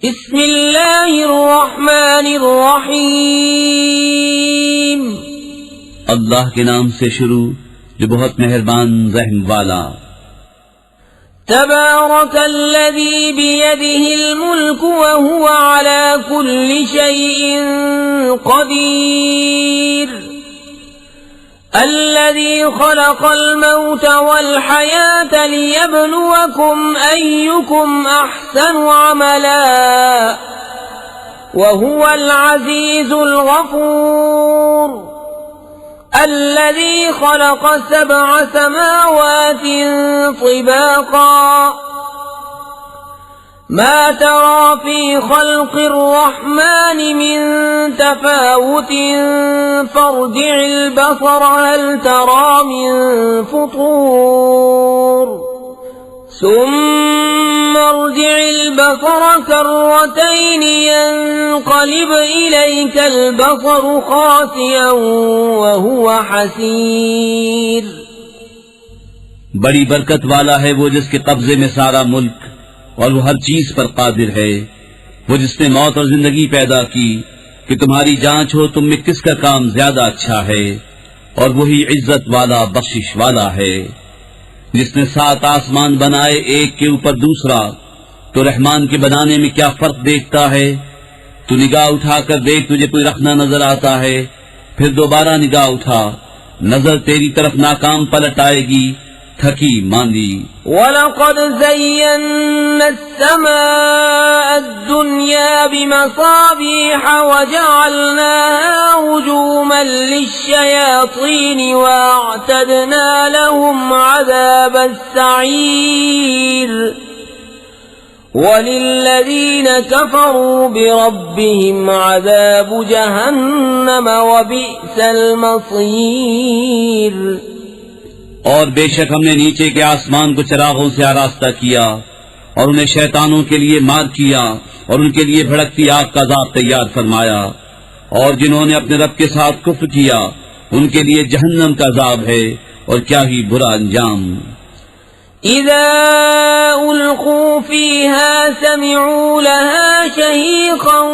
बिस्मिल्लाहिर्रहमानिर्रहीम। अल्लाह के नाम से शुरू जो बहुत मेहरबान रहम वाला। तबारकल्लज़ी बियदिहिल मुल्क व हुवा अला कुल्लि शैइन क़दीर। अल्लज़ी ख़लक़ल मौत वल हयात लियब्लुवकुम अय्युकुम अहसनु अमला व हुवल अज़ीज़ुल गफ़ूर। الذي خلق 7 سماوات طباقا ما ترى في خلق الرحمن من تفاوت فارجع البصر هل ترى من فطور ثم ارجع البصر كرتين ينقلب إليك البصر خاسئا وهو حسير। बड़ी बरकत वाला है वो जिसके कब्जे में सारा मुल्क और वो हर चीज पर कादिर है। वो जिसने मौत और जिंदगी पैदा की कि तुम्हारी जांच हो तुम में किसका काम ज्यादा अच्छा है, और वही इज्जत वाला बख्शिश वाला है। जिसने 7 आसमान बनाए एक के ऊपर दूसरा, तो रहमान के बनाने में क्या फर्क देखता है। तू निगाह उठाकर देख, तुझे कोई रखना नजर आता है, फिर दोबारा निगाह उठा, नजर तेरी तरफ नाकाम पलट आएगी, थकी मांदी। वलक़द ज़य्यन्ना अस्समाअ अद्दुन्या बिमसाबीह वजअलनाहा रुजूमन लिश्शयातीन वअअतदना लहुम अज़ाबस्सईर वलिल्लज़ीन कफ़रू बिरब्बिहिम अज़ाबु जहन्नम वबिअसल मसीर। और बेशक हमने नीचे के आसमान को चिरागों से आरास्ता किया और उन्हें शैतानों के लिए मार किया और उनके लिए भड़कती आग का अज़ाब तैयार फरमाया। और जिन्होंने अपने रब के साथ कुफ्र किया उनके लिए जहन्नम का अज़ाब है, और क्या ही बुरा अंजाम। इज़ा उल्क़ू फ़ीहा समिअू लहा शहीक़न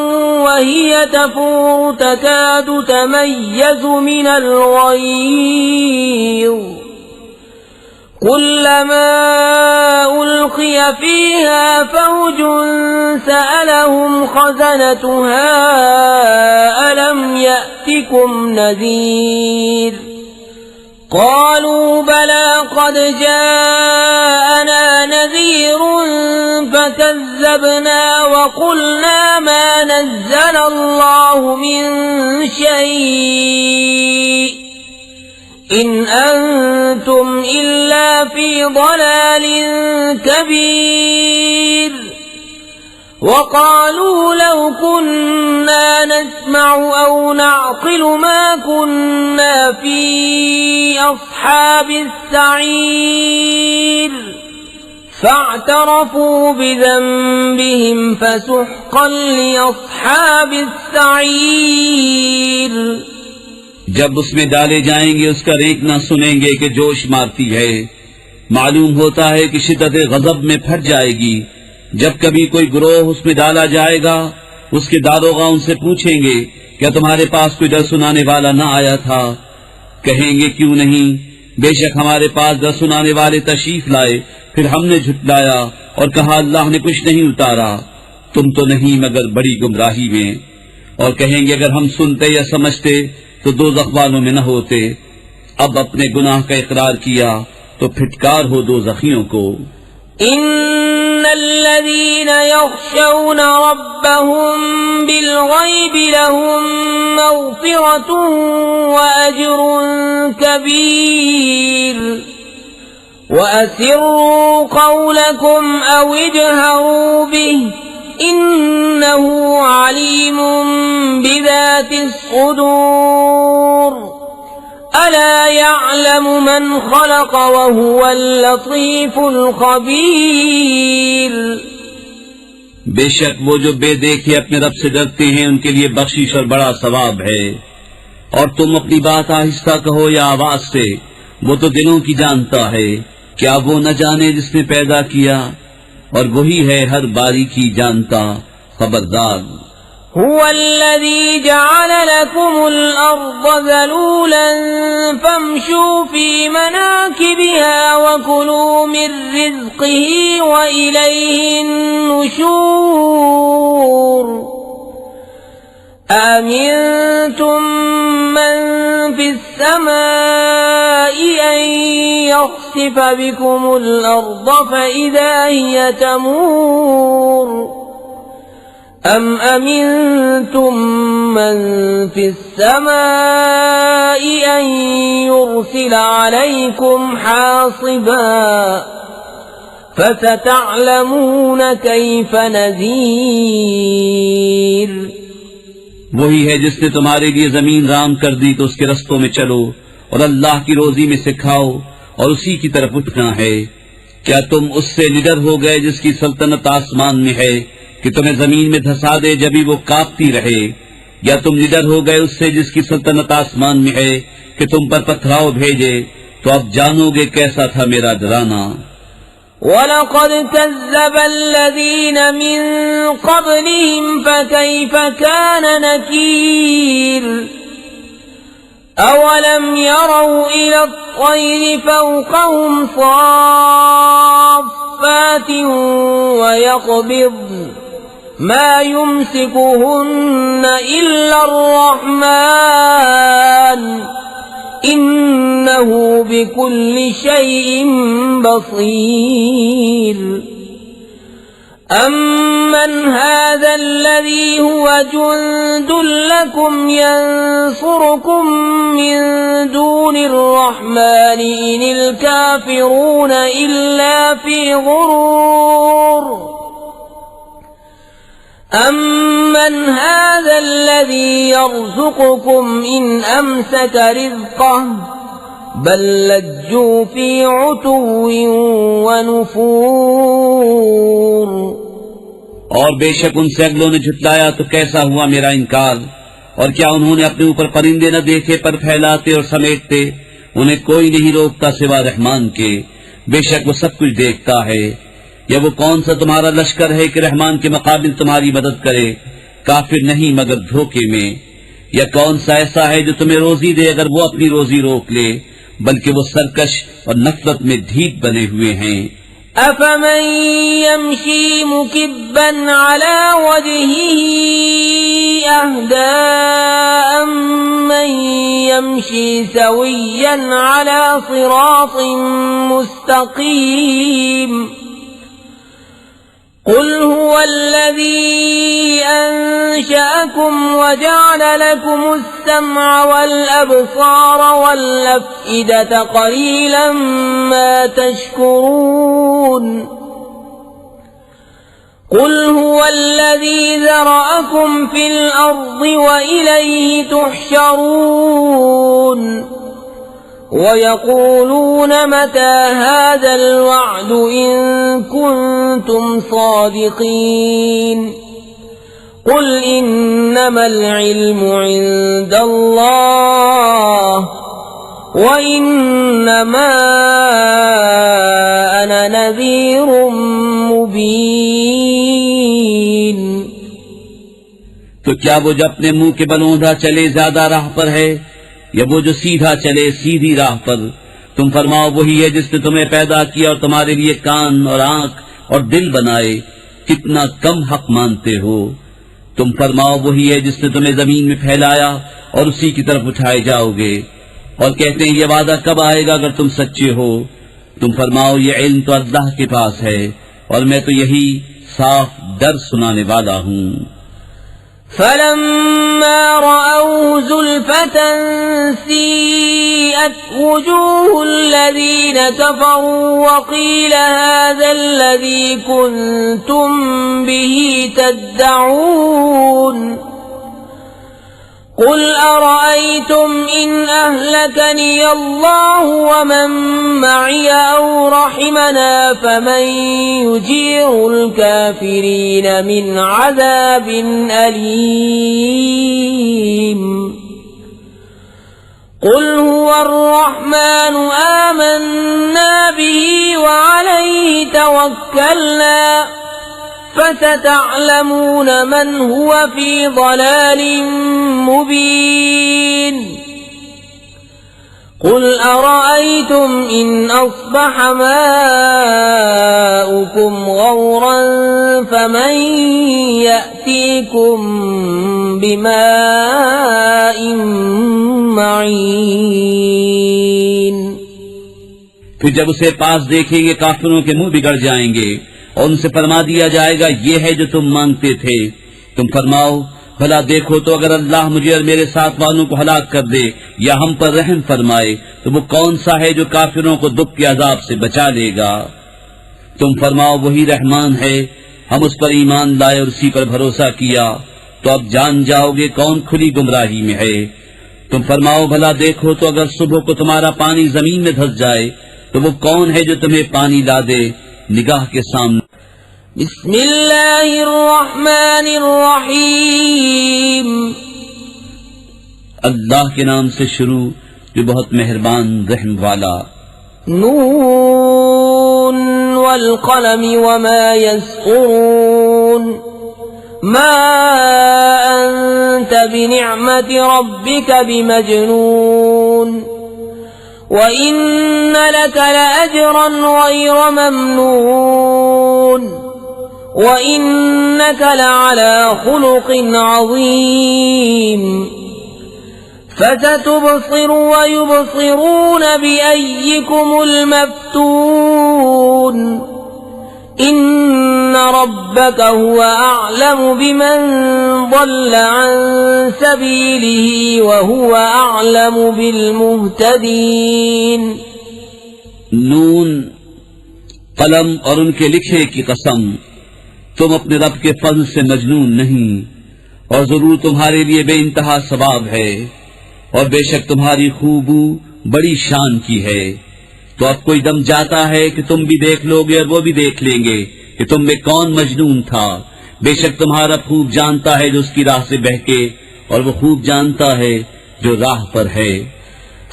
वहिय तफ़ूरु तकादु तमय्यज़ु मिनल ग़यज़ कुल्लमा उल्क़िय फ़ीहा फ़ौजुन सअलहुम ख़ज़नतुहा अलम यअतिकुम नज़ीर क़ालू बला क़द जाअना नज़ीरुन फ़कज़्ज़बना वक़ुल्ना मा नज़्ज़लल्लाहु मिन शै'इन इन अंतुम इल्ला फी ضलालिन कबीर वक़ालू लौ कुन्ना नस्मअु औ नअक़िलु मा कुन्ना फी अस्हाबिस सईर फ़अतरफ़ू बिज़ंबिहिम फ़सुह्क़न लिअस्हाबिस सईर। जब उसमें डाले जाएंगे उसका रेक न सुनेंगे कि जोश मारती है। मालूम होता है कि शिद्दत गज़ब में फट जाएगी। जब कभी कोई गिरोह उसमें डाला जाएगा, उसके दारोगा उनसे पूछेंगे क्या तुम्हारे पास कोई डर सुनाने वाला न आया था? कहेंगे क्यों नहीं, बेशक हमारे पास डर सुनाने वाले तशरीफ लाए, फिर हमने झुटलाया और कहा अल्लाह ने कुछ नहीं उतारा, तुम तो नहीं मगर बड़ी गुमराही में। और कहेंगे अगर हम सुनते या समझते तो दोज़ख वालों में न होते। अब अपने गुनाह का इकरार किया तो फिटकार हो दोज़खियों को। इन्नल्लज़ीन यख़शौन रब्बहुम बिलग़ैब लहुम मग़फ़िरतुन व अज्रुन कबीर वअसिर्रू क़ौलकुम औ इजहरू बिहि इन्नहु अलीमुम बिज़ातिस सुदूर अला यअलमु मन ख़लक़ व हुवल लतीफ़ुल ख़बीर। बेशक वो जो बेदेखे अपने रब से डरते हैं उनके लिए बख्शिश और बड़ा सवाब है। और तुम अपनी बात आहिस्ता कहो या आवाज से, वो तो दिलों की जानता है। क्या वो न जाने जिसने पैदा किया, और वही है हर बारीकी जानता, खबरदार, هو الذي جعل لكم الأرض ذلولا فامشوا في مناكبها وكلوا من رزقه وإليه النشور أأمنتم من في السماء أن يخسف بكم الأرض فإذا هي تمور أم أمنتم من في السماء أن يرسل عليكم حاصبا فستعلمون كيف نذير वही है जिसने तुम्हारे लिए जमीन राम कर दी तो उसके रस्तों में चलो और अल्लाह की रोजी में से खाओ और उसी की तरफ उठना है। क्या तुम उससे निडर हो गए जिसकी सल्तनत आसमान में है कि तुम्हें जमीन में धंसा दे जब भी वो कांपती रहे, या तुम निडर हो गए उससे जिसकी सल्तनत आसमान में है कि तुम पर पथराव भेजे, तो अब जानोगे कैसा था मेरा डराना। वलक़द कज़्ज़ब अल्लज़ीन मिन क़ब्लिहिम फ़कैफ़ कान नकीर अवलम यरौ इला अत्तयरि फ़ौक़हुम साफ़्फ़ातिन वयक़बिज़्न मा युमसिकुहुन्न इल्ला अर्रहमान इन्नहु बिकुल्लि शैइन बसीर अम्मन हाज़ा अल्लज़ी हुवा जुंदुन लकुम यंसुरुकुम मिन दूनिर रहमानि इनिल काफ़िरून इल्ला फ़ी गुरूर अम्मन हाज़ा अल्लज़ी यर्ज़ुक़ुकुम इन अमसक रिज़क़हु बल लज्जू फ़ी उतुव्विन व नुफ़ूर। और बेशक उनसे अगलों ने झुटलाया तो कैसा हुआ मेरा इनकार, और क्या उन्होंने अपने ऊपर परिंदे न देखे पर फैलाते और समेटते, उन्हें कोई नहीं रोकता सिवा रहमान के, बेशक वो सब कुछ देखता है। या वो कौन सा तुम्हारा लश्कर है कि रहमान के मुकाबिल तुम्हारी मदद करे, काफिर नहीं मगर धोखे में। या कौन सा ऐसा है जो तुम्हें रोजी दे अगर वो अपनी रोजी रोक ले, बल्कि वो सरकश और नफरत में ढीठ बने हुए हैं। अफमन यमशी मुकिब्बन अला वजहिही अहदा अम्मन यमशी सविय्यन अला सिरातिन मुस्तकीम कुल हुवल्लज़ी अंशअकुम वजअल लकुमुस्समअ वल्अब्सार वल्अफ़इदत क़लीलन मा तशकुरून कुल हुवल्लज़ी ज़रअकुम फ़िल अर्ज़ि व इलैहि तुहशरून वयक़ूलून मता हाज़ल वअदु इन कुन्तुम सादिक़ीन कुल इन्नमल इल्मु इंदल्लाह व इन्नमा अना नज़ीरुम मुबीन। तो क्या वो जो अपने मुंह के बल औंधा चले ज्यादा राह पर है, या वो जो सीधा चले सीधी राह पर? तुम फरमाओ वही है जिसने तुम्हें पैदा किया और तुम्हारे लिए कान और आंख और दिल बनाए, कितना कम हक मानते हो। तुम फरमाओ वही है जिसने तुम्हें जमीन में फैलाया और उसी की तरफ उठाए जाओगे। और कहते हैं ये वादा कब आएगा अगर तुम सच्चे हो। तुम फरमाओ ये इल्म तो अल्लाह के पास है और मैं तो यही साफ डर सुनाने वाला हूँ। फलम्मा रअऊ ज़ुल्फ़तन सीअत वुजूहुल्लज़ीन कफ़रू वक़ील हाज़ाल्लज़ी कुन्तुम बिही तद्दऊन कुल अरअयतुम इन अहलकनी अल्लाहु वमन मअय औ रहिमना फमन युजीरुल काफिरीन मिन अज़ाबिन अलीम। कुल हुवर्रहमानु आमन्ना बिही व अलैहि तवक्कलना فستعلمون من هو في ضلال مبين قل أرأيتم إن أصبح ماؤكم غورا فمن يأتيكم بماء معين। फिर जब उसे पास देखेंगे काफिरों के मुंह बिगड़ जाएंगे और उनसे फरमा दिया जाएगा ये है जो तुम मांगते थे। तुम फरमाओ भला देखो तो अगर अल्लाह मुझे और मेरे साथ वालों को हलाक कर दे या हम पर रहम फरमाए तो वो कौन सा है जो काफिरों को दुख के अजाब से बचा लेगा। तुम फरमाओ वही रहमान है, हम उस पर ईमान लाए और उसी पर भरोसा किया तो अब जान जाओगे कौन खुली गुमराही में है। तुम फरमाओ भला देखो तो अगर सुबह को तुम्हारा पानी जमीन में धंस जाए तो वो कौन है जो तुम्हें पानी ला दे निगाह के सामने। बिस्मिल्लाहिर्रहमानिर्रहीम। अल्लाह के नाम से शुरू जो बहुत मेहरबान रहम वाला। नून वल क़लम वमा यस्क़ुरून मा अंत बिनिअमति रब्बिक बिमजनून व इन्न लक लअजरन गैर ममनून व इन्नक लअला खुलुक़िन अज़ीम फसतुबसिर व युबसिरून बिअय्यिकुमुल मफ्तून इन्न रब्बक हुवा अअलमु बिमन ضل अन सबीलिही व हुवा अअलमु बिलमुहतदीन। नून कलम और उनके लिखे की कसम, तुम अपने रब के फज़ल से मजनून नहीं और जरूर तुम्हारे लिए बेइंतहा सवाब है और बेशक तुम्हारी खूबू बड़ी शान की है। तो अब कोई दम जाता है कि तुम भी देख लोगे और वो भी देख लेंगे कि तुम में कौन मजनून था। बेशक तुम्हारा खूब जानता है जो उसकी राह से बहके और वो खूब जानता है जो राह पर है।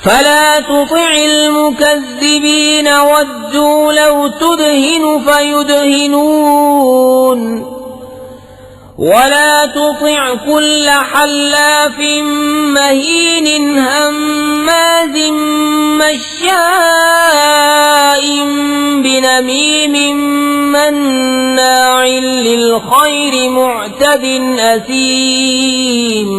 फला तुतिअल मुकज़्ज़िबीन वद्दू लौ तुदहिनु फयुदहिनून वला तुतिअ कुल्ल हल्लाफिन महीन हम्माज़िन मश्शाइन बिनमीमिन मन्नाइल लिलखैरि मुअतदिन असीम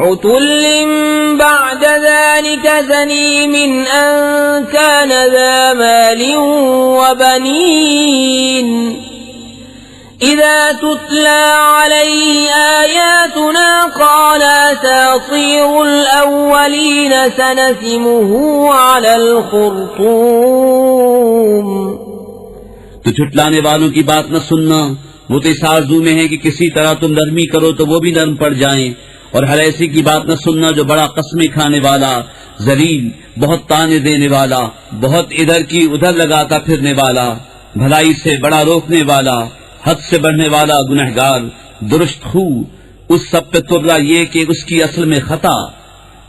उतुल्लिन बअद ज़ालिक ज़नीमिन अन कान ज़ा मालिन व बनीन इज़ा तुतला अलैहि आयातुना क़ाल असातीरुल अव्वलीन सनसिमुहु अलल खुर्तूम। तो झुटलाने वालों की बात न सुनना, वो तो इस आरज़ू में है कि किसी तरह तुम नरमी करो तो वो भी नरम पड़ जाएं। और हर ऐसी की बात न सुनना जो बड़ा कस्में खाने वाला, जलील, बहुत ताने देने वाला, बहुत इधर की उधर लगाता फिरने वाला, भलाई से बड़ा रोकने वाला, हद से बढ़ने वाला गुनहगार, दुरुस्त खू, उस सब पे तुर्रा ये कि उसकी असल में खता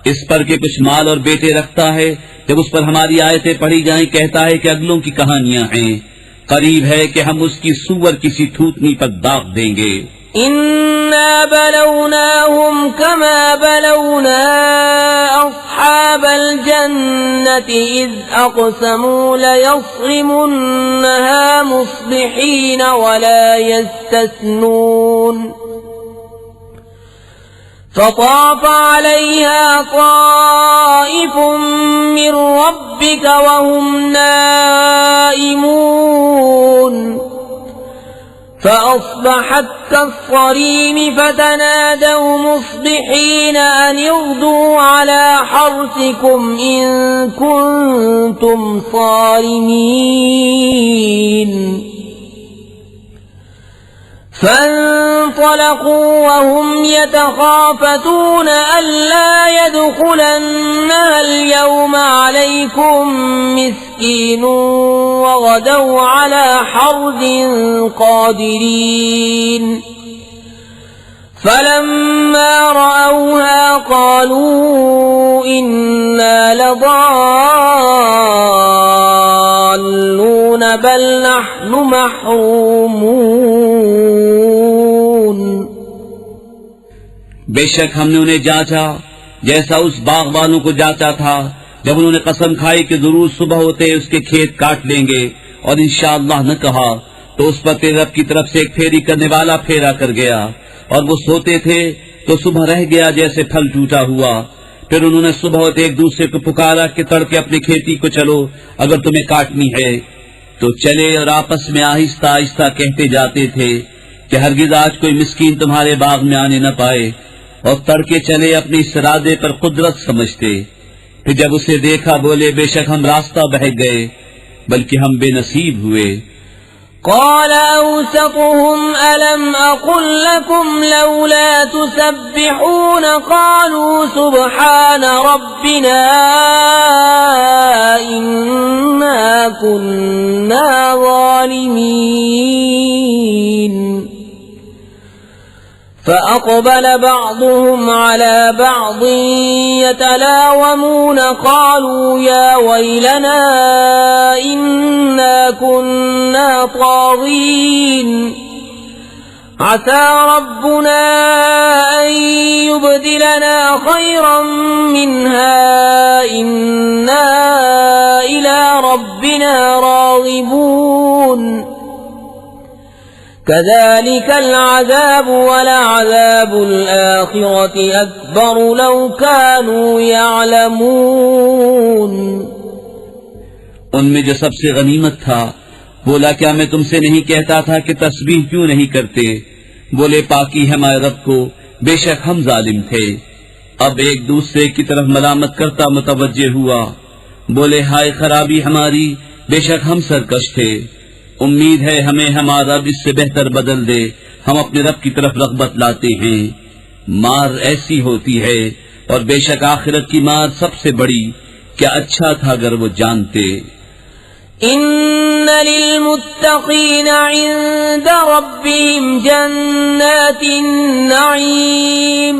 इस पर के कुछ माल और बेटे रखता है। जब उस पर हमारी आयतें पढ़ी जाएं कहता है कि अगलों की कहानियां हैं। करीब है कि हम उसकी सूअर किसी थूथनी पर दाग देंगे। इन्ना बलौनाहुम कमा बलौना अस्हाबल जन्नति इज़ अक़समू लयस्रिमुन्नहा मुस्बिहीन वला यस्तस्नून फताफ़ अलैहा ताइफ़ुम मिन रब्बिक वहुम नाइमून فأصبحت كالصريم فتنادوا مصبحين أن اغدوا على حرثكم إن كنتم صارمين فانطلقوا وهم يتخافتون ألا يدخلنها اليوم عليكم مسكين وغدوا على حرد قادرين فلما رأوها قالوا إنا لضالون بل نحن محرومون बेशक हमने उन्हें जांचा जैसा उस बाग वालों को जांचा था जब उन्होंने कसम खाई कि जरूर सुबह होते उसके खेत काट लेंगे और इंशाअल्लाह न कहा तो उस पर तेरे रब की तरफ से एक फेरी करने वाला फेरा कर गया और वो सोते थे तो सुबह रह गया जैसे फल टूटा हुआ। फिर उन्होंने सुबह होते एक दूसरे को पुकारा कि तड़के अपनी खेती को चलो अगर तुम्हें काटनी है तो चले और आपस में आहिस्ता आहिस्ता कहते जाते थे कि हरगिज आज कोई मिस्कीन तुम्हारे बाग में आने न पाए और तड़के चले अपने इस इरादे पर कुदरत समझते। फिर जब उसे देखा बोले बेशक हम रास्ता बह गए बल्कि हम बेनसीब हुए। قال أوسطهم ألم أقل لكم لولا تسبحون قالوا سبحان ربنا إنا كنا ظالمين فأقبل بعضهم على بعض يتلاومون قالوا يا ويلنا إنا كنا طاغين عسى ربنا أن يبدلنا خيرا منها إنا إلى ربنا راغبون كذلك العذاب ولعذاب الآخرة أكبر لو كانوا يعلمون। उनमें जो सबसे गनीमत था बोला क्या मैं तुमसे नहीं कहता था कि तस्बीह क्यों नहीं करते? बोले पाकी है हमारे रब को बेशक हम जालिम थे। अब एक दूसरे की तरफ मलामत करता मुतवज्जे हुआ बोले हाय खराबी हमारी बेशक हम सरकश थे। उम्मीद है हमें हमारा रब इससे बेहतर बदल दे हम अपने रब की तरफ रग़बत लाते हैं। मार ऐसी होती है और बेशक आखिरत की मार सबसे बड़ी। क्या अच्छा था अगर वो जानते। इन्न लिल्मुत्तक़ीन इंद रब्बिहिम जन्नातिन नईम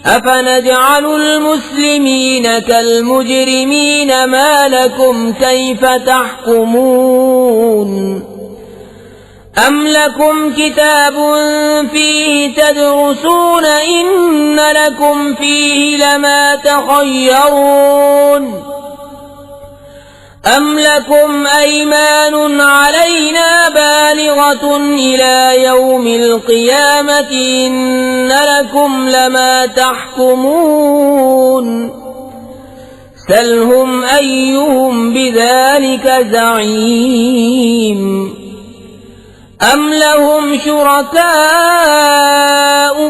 अफनजअलुल मुस्लिमीन कल मुजरिमीन मा लकुम कैफ तहकुमून अम लकुम किताबुन फीहि तदरुसून इन्न लकुम फीहि लमा तखय्यरून अम लकुम अयमानुन अलैना बालिगतुन इला यौमिल क़ियामति इन्न लकुम लमा तहकुमून सलहुम अय्युहुम बिज़ालिका ज़ईम अम लहुम शुरकाउ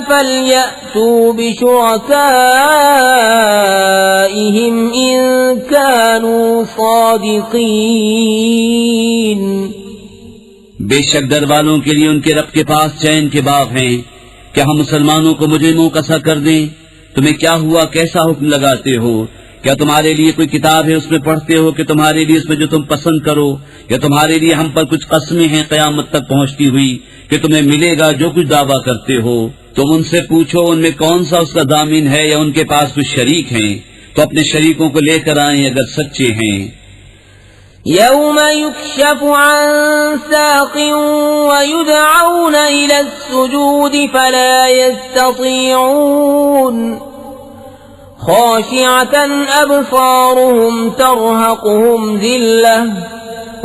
फलयअतू बिशुरकाइहिम इन कानू सादिकीन। बेशक दर वालों के लिए उनके रब के पास चैन के बाग हैं। क्या हम मुसलमानों को मुजरिमों का सा कर दें? तुम्हें क्या हुआ कैसा हुक्म लगाते हो? क्या तुम्हारे लिए कोई किताब है उसमें पढ़ते हो कि तुम्हारे लिए उसमें जो तुम पसंद करो या तुम्हारे लिए हम पर कुछ कस्में हैं कयामत तक पहुंचती हुई कि तुम्हें मिलेगा जो कुछ दावा करते हो? तुम उनसे पूछो उनमें कौन सा उसका दामिन है या उनके पास कुछ शरीक हैं तो अपने शरीकों को लेकर आएं अगर सच्चे हैं। यौम युक्शफु अन साक़िन व युदअऊन इला अस्सुजूद फला यस्ततीऊन खाशिअतन अबसारुहुम तरहक़ुहुम ज़िल्लह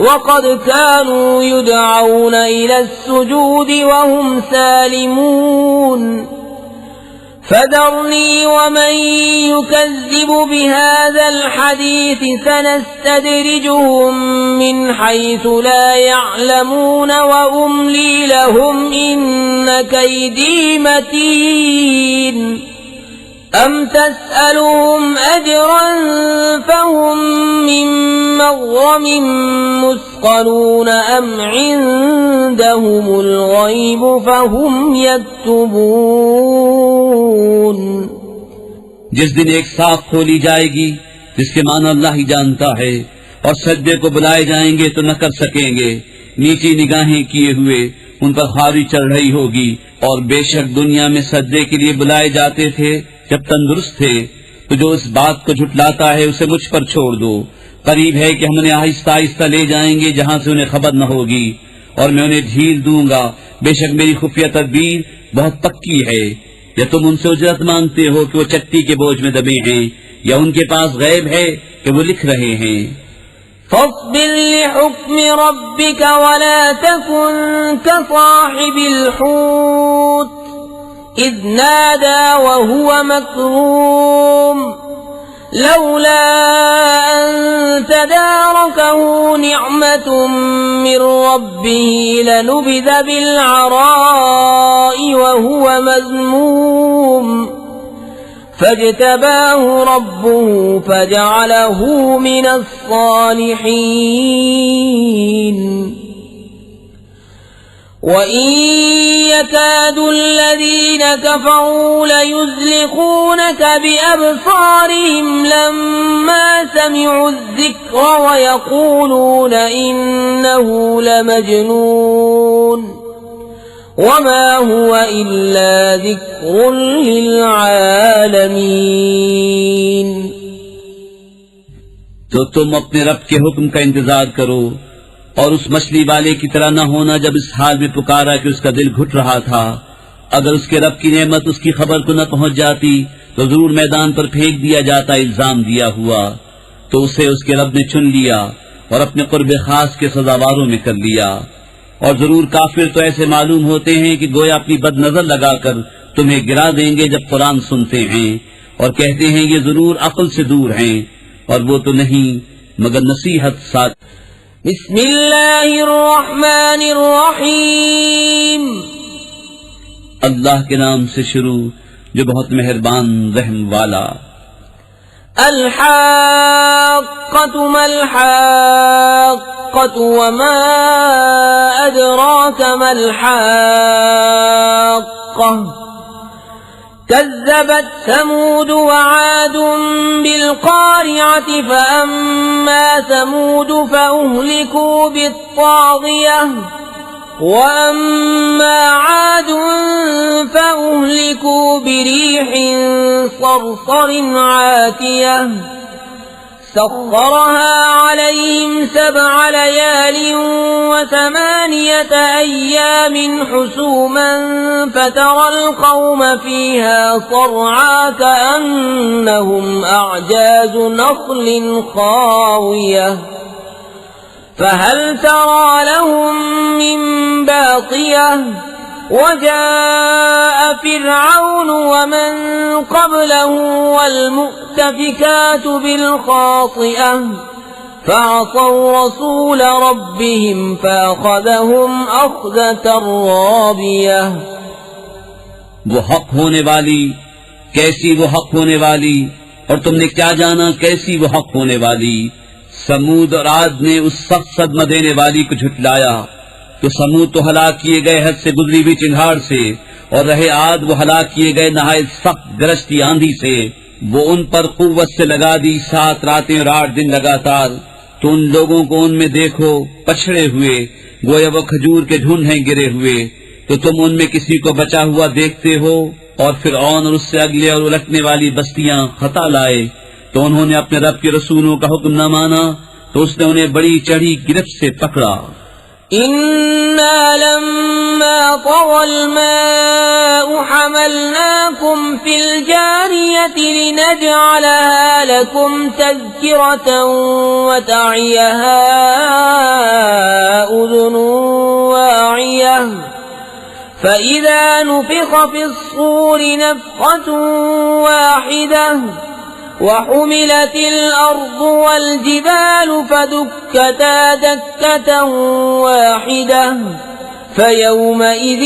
वक़द कानू युदअऊन इला अस्सुजूद वहुम सालिमून फदरनी वमन युकज़्ज़िब बिहाज़ल हदीस सनस्तदरिजुहुम मिन हैसु ला यअलमून व उम्ली लहुम इन्न कैदी मतीन अम तस्अलुहुम अजरन फहुम मिन मग़रमिन मुस्क़लून अम इन्दहुमुल ग़ैब फहुम यक्तुबून। जिस दिन एक साख खोली जाएगी जिसके माना अल्लाह ही जानता है और सजदे को बुलाए जाएंगे तो न कर सकेंगे। नीची निगाहें किए हुए उन पर खारी चढ़ रही होगी और बेशक दुनिया में सजदे के लिए बुलाए जाते थे जब तंदुरुस्त थे। तो जो इस बात को झुटलाता है उसे मुझ पर छोड़ दो। करीब है कि हम उन्हें आहिस्ता आहिस्ता ले जाएंगे जहां से उन्हें खबर न होगी और मैं उन्हें ढील दूंगा। बेशक मेरी खुफिया तदबीर बहुत पक्की है। या तुम उनसे उजरत मांगते हो कि वो चट्टी के बोझ में दबे हैं, या उनके पास गैब है कि वो लिख रहे हैं। فاصبر لحكم ربك ولا تكن كصاحب الحوت إذ نادى وهو مكظوم لولا أن تداركه نعمة من ربه لنبذ بالعراء وهو مذموم فاجتباه ربه فجعله من الصالحين وإن يكاد الذين كفروا ليزلقونك بأبصارهم لما سمعوا الذكر ويقولون إنه لمجنون وما هو إلا ذكر للعالمين। तो तुम अपने रब के हुक्म का इंतजार करो और उस मछली वाले की तरह न होना जब इस हाल में पुकारा कि उसका दिल घुट रहा था। अगर उसके रब की नेमत उसकी खबर को न पहुंच जाती तो जरूर मैदान पर फेंक दिया जाता इल्जाम दिया हुआ। तो उसे उसके रब ने चुन लिया और अपने कुर्ब खास के सजावारों में कर लिया। और जरूर काफिर तो ऐसे मालूम होते हैं कि गोया अपनी बदनजर लगाकर तुम्हें गिरा देंगे जब कुरान सुनते हैं, और कहते हैं ये जरूर अक्ल से दूर हैं, और वो तो नहीं मगर नसीहत साथ। बिस्मिल्लाहिर्रहमानिर्रहीम। अल्लाह के नाम से शुरू जो बहुत मेहरबान रहम वाला। अल-हाक़्क़तु मल-हाक़्क़तु वमा अदराक मल-हाक़्क़ह कज़्ज़बत समूद वआद बिल-क़ारिअत फ़अम्मा समूद फ़अहलिकू बित-ताग़ियह वअम्मा आद फ़अहलिकू बिरीह सरसर आतियह सख़्ख़रहा अलैहिम सबअ लयाल वथमानियत अय्याम हुसूमन फ़तरल क़ौम फ़ीहा सरआ कअन्नहुम अअजाज़ु नख़्लिन ख़ावियह فهل ترى لهم من باقية وجاء فرعون ومن قبله والمؤتفكات بالخاطئة فعصوا رسول ربهم فأخذهم أخذة رابية। वो हक होने वाली, कैसी वो हक होने वाली, और तुमने क्या जाना कैसी वो हक होने वाली। समूद और आद ने उस सख्त सदमा देने वाली को झुटलाया तो समूद तो हलाक किए गए हद से गुजरी हुई चिंगार से, और रहे आद वो हलाक किए गए नहायत सख्त गरजती आंधी से। वो उन पर कुव्वत से लगा दी 7 रातें और 8 दिन लगातार। तो उन लोगों को उनमें देखो पछड़े हुए, गोया वो खजूर के ढूंढ हैं गिरे हुए। तो तुम उनमें किसी को बचा हुआ देखते हो। और फिर और उससे अगले और उलटने वाली बस्तियां खता लाए तो उन्होंने अपने रब के रसूलों का हुक्म न माना तो उसने उन्हें बड़ी चढ़ी गिरफ्त से पकड़ा। इन्ना लम्मा तग़ल माउ हमलनाकुम फिल जारियति लिनजअलहा लकुम तज़किरतन व तअयहा उज़ुनुन वाइयह फ़इज़ा नुफ़िख़ फ़िस्सूर नफ़ख़तुन वाहिदह وحملت الأرض والجبال فدكتا دكة واحدة فيومئذ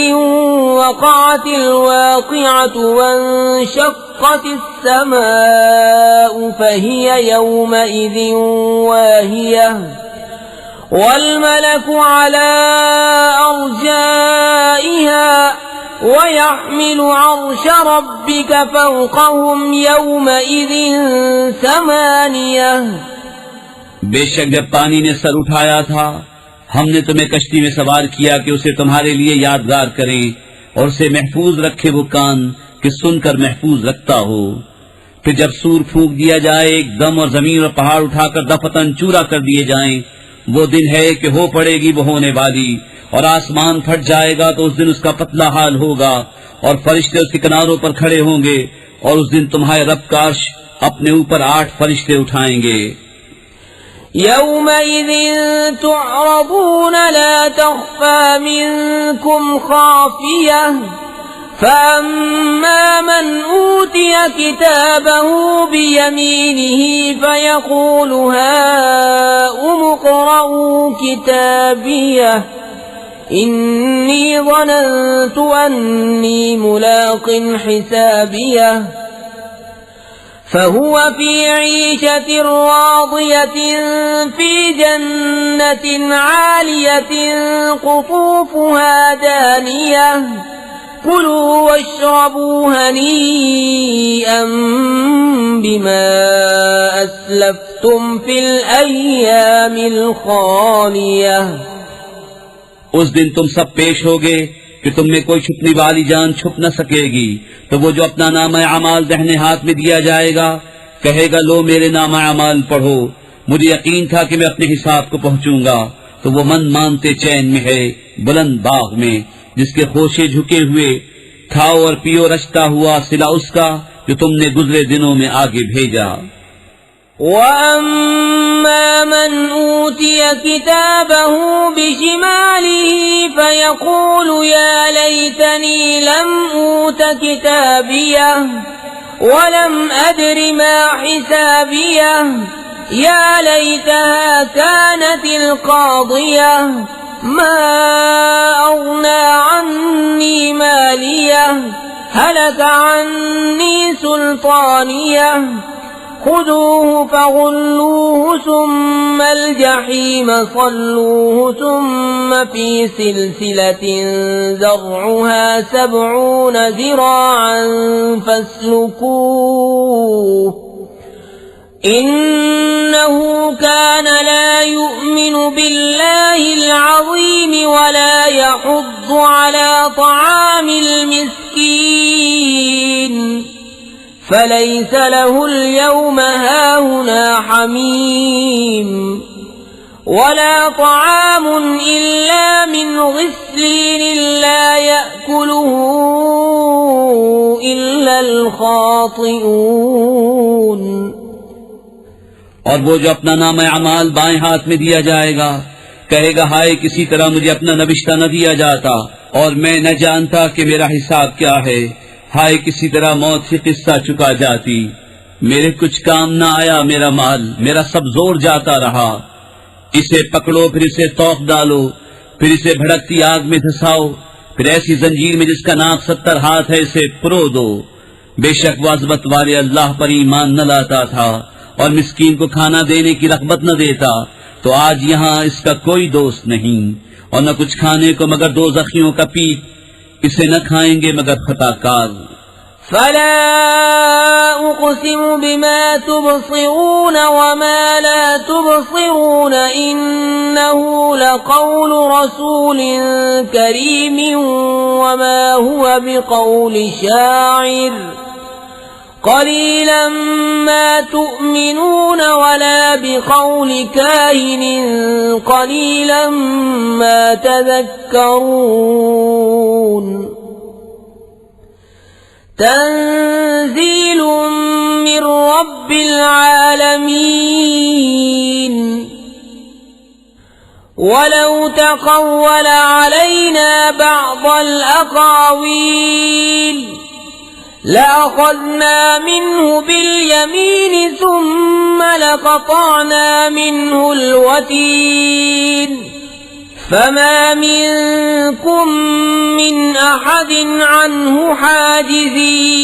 وقعت الواقعة وانشقت السماء فهي يومئذ واهية والملك على أرجائها ويحمل عرش ربك فوقهم يومئذ ثمانية। बेशक जब पानी ने सर उठाया था हमने तुम्हें कश्ती में सवार किया कि उसे तुम्हारे लिए यादगार करें और उसे महफूज रखे वो कान कि सुनकर महफूज रखता हो। फिर जब सूर फूंक दिया जाए एकदम और जमीन और पहाड़ उठाकर दफतन चूरा कर दिए जाएं, वो दिन है कि हो पड़ेगी वो होने वाली और आसमान फट जाएगा तो उस दिन उसका पतला हाल होगा और फरिश्ते उसके किनारों पर खड़े होंगे और उस दिन तुम्हारे रब का अर्श अपने ऊपर 8 फरिश्ते उठाएंगे। यौमइज़िन तुअरदून ला तख़फ़ा मिनकुम ख़ाफ़ियह फअम्मा मन ऊतिय किताबहु बियमीनिही फयक़ूलु हाउम इक़्रऊ किताबियह इन्नी ज़नन्तु अन्नी मुलाक़िन हिसाबियह फहुव फी ईशतिन राज़ियतिन फी जन्नतिन आलियतिन क़ुतूफ़ुहा दानियह कुलू वश्रबू हनीअम बिमा अस्लफ्तुम फिल अय्यामिल ख़ालियह। उस दिन तुम सब पेश होगे कि तुम में कोई छुपने वाली जान छुप न सकेगी। तो वो जो अपना नामा अमाल दाहिने हाथ में दिया जाएगा कहेगा, लो मेरे नामा अमाल पढ़ो, मुझे यकीन था कि मैं अपने हिसाब को पहुंचूंगा। तो वो मन मानते चैन में है बुलंद बाग में, जिसके खोशे झुके हुए, खाओ और पियो रचता हुआ सिला उसका जो तुमने गुजरे दिनों में आगे भेजा। वअम्मा मन ऊतिय किताबहु बिशिमालिही फयक़ूलु या लैतनी लम ऊत किताबियह वलम अद्रि मा हिसाबियह या लैतहा कानतिल क़ादियह मा अग़ना अन्नी मालियह हलक अन्नी सुल्तानियह खुदूहु फग़ुल्लूहु सुम्मल जहीम सल्लूहु सुम्म फी सिलसिलतिन ज़रउहा 70 ज़िराअन फस्लुकूह इन्नहु कान ला युअ्मिनु बिल्लाहिल अज़ीम वला यहुद्दु अला तआमिल मिस्कीन फलैस लहुल यौम हाहुना हमीम वला तआमुन इल्ला मिन ग़िस्लीन ला यअकुलुहु इल्लल ख़ातिऊन। और वो जो अपना नाम अमाल बाएं हाथ में दिया जाएगा कहेगा, हाय किसी तरह मुझे अपना नबिश्ता न दिया जाता और मैं न जानता कि मेरा हिसाब क्या है। हाय किसी तरह मौत की किस्सा चुका जाती, मेरे कुछ काम न आया मेरा माल, मेरा सब जोर जाता रहा। इसे पकड़ो, फिर इसे तौक डालो, फिर इसे भड़कती आग में धसाओ, फिर ऐसी जंजीर में जिसका नाक 70 हाथ है इसे पुरो दो। बेशक वो अज़मत वाले अल्लाह पर ईमान न लाता था और मिस्कीन को खाना देने की रग़बत न देता, तो आज यहाँ इसका कोई दोस्त नहीं और न कुछ खाने को मगर 2 ज़ख़ियों का पीठ, इसे न खाएंगे मगर खताकार। फला उक़सिमु बिमा तुबसिरून वमा ला तुबसिरून इन्नहु लक़ौलु रसूलिन करीमिन वमा हुवा बिक़ौलि शाइर क़लीलन मा तुअमिनून वला बिक़ौलि काहिनिन क़लीलन मा तज़क्करून। तंज़ीलुम मिर रब्बिल आलमीन वलौ तक़व्वल अलैना बअज़ल अक़ावील लअख़ज़ना मिन्हु बिल्यमीन सुम्म लक़तअना मिन्हुल वतीन फमा मिनकुम मिन अहदिन अन्हु हाजिज़ीन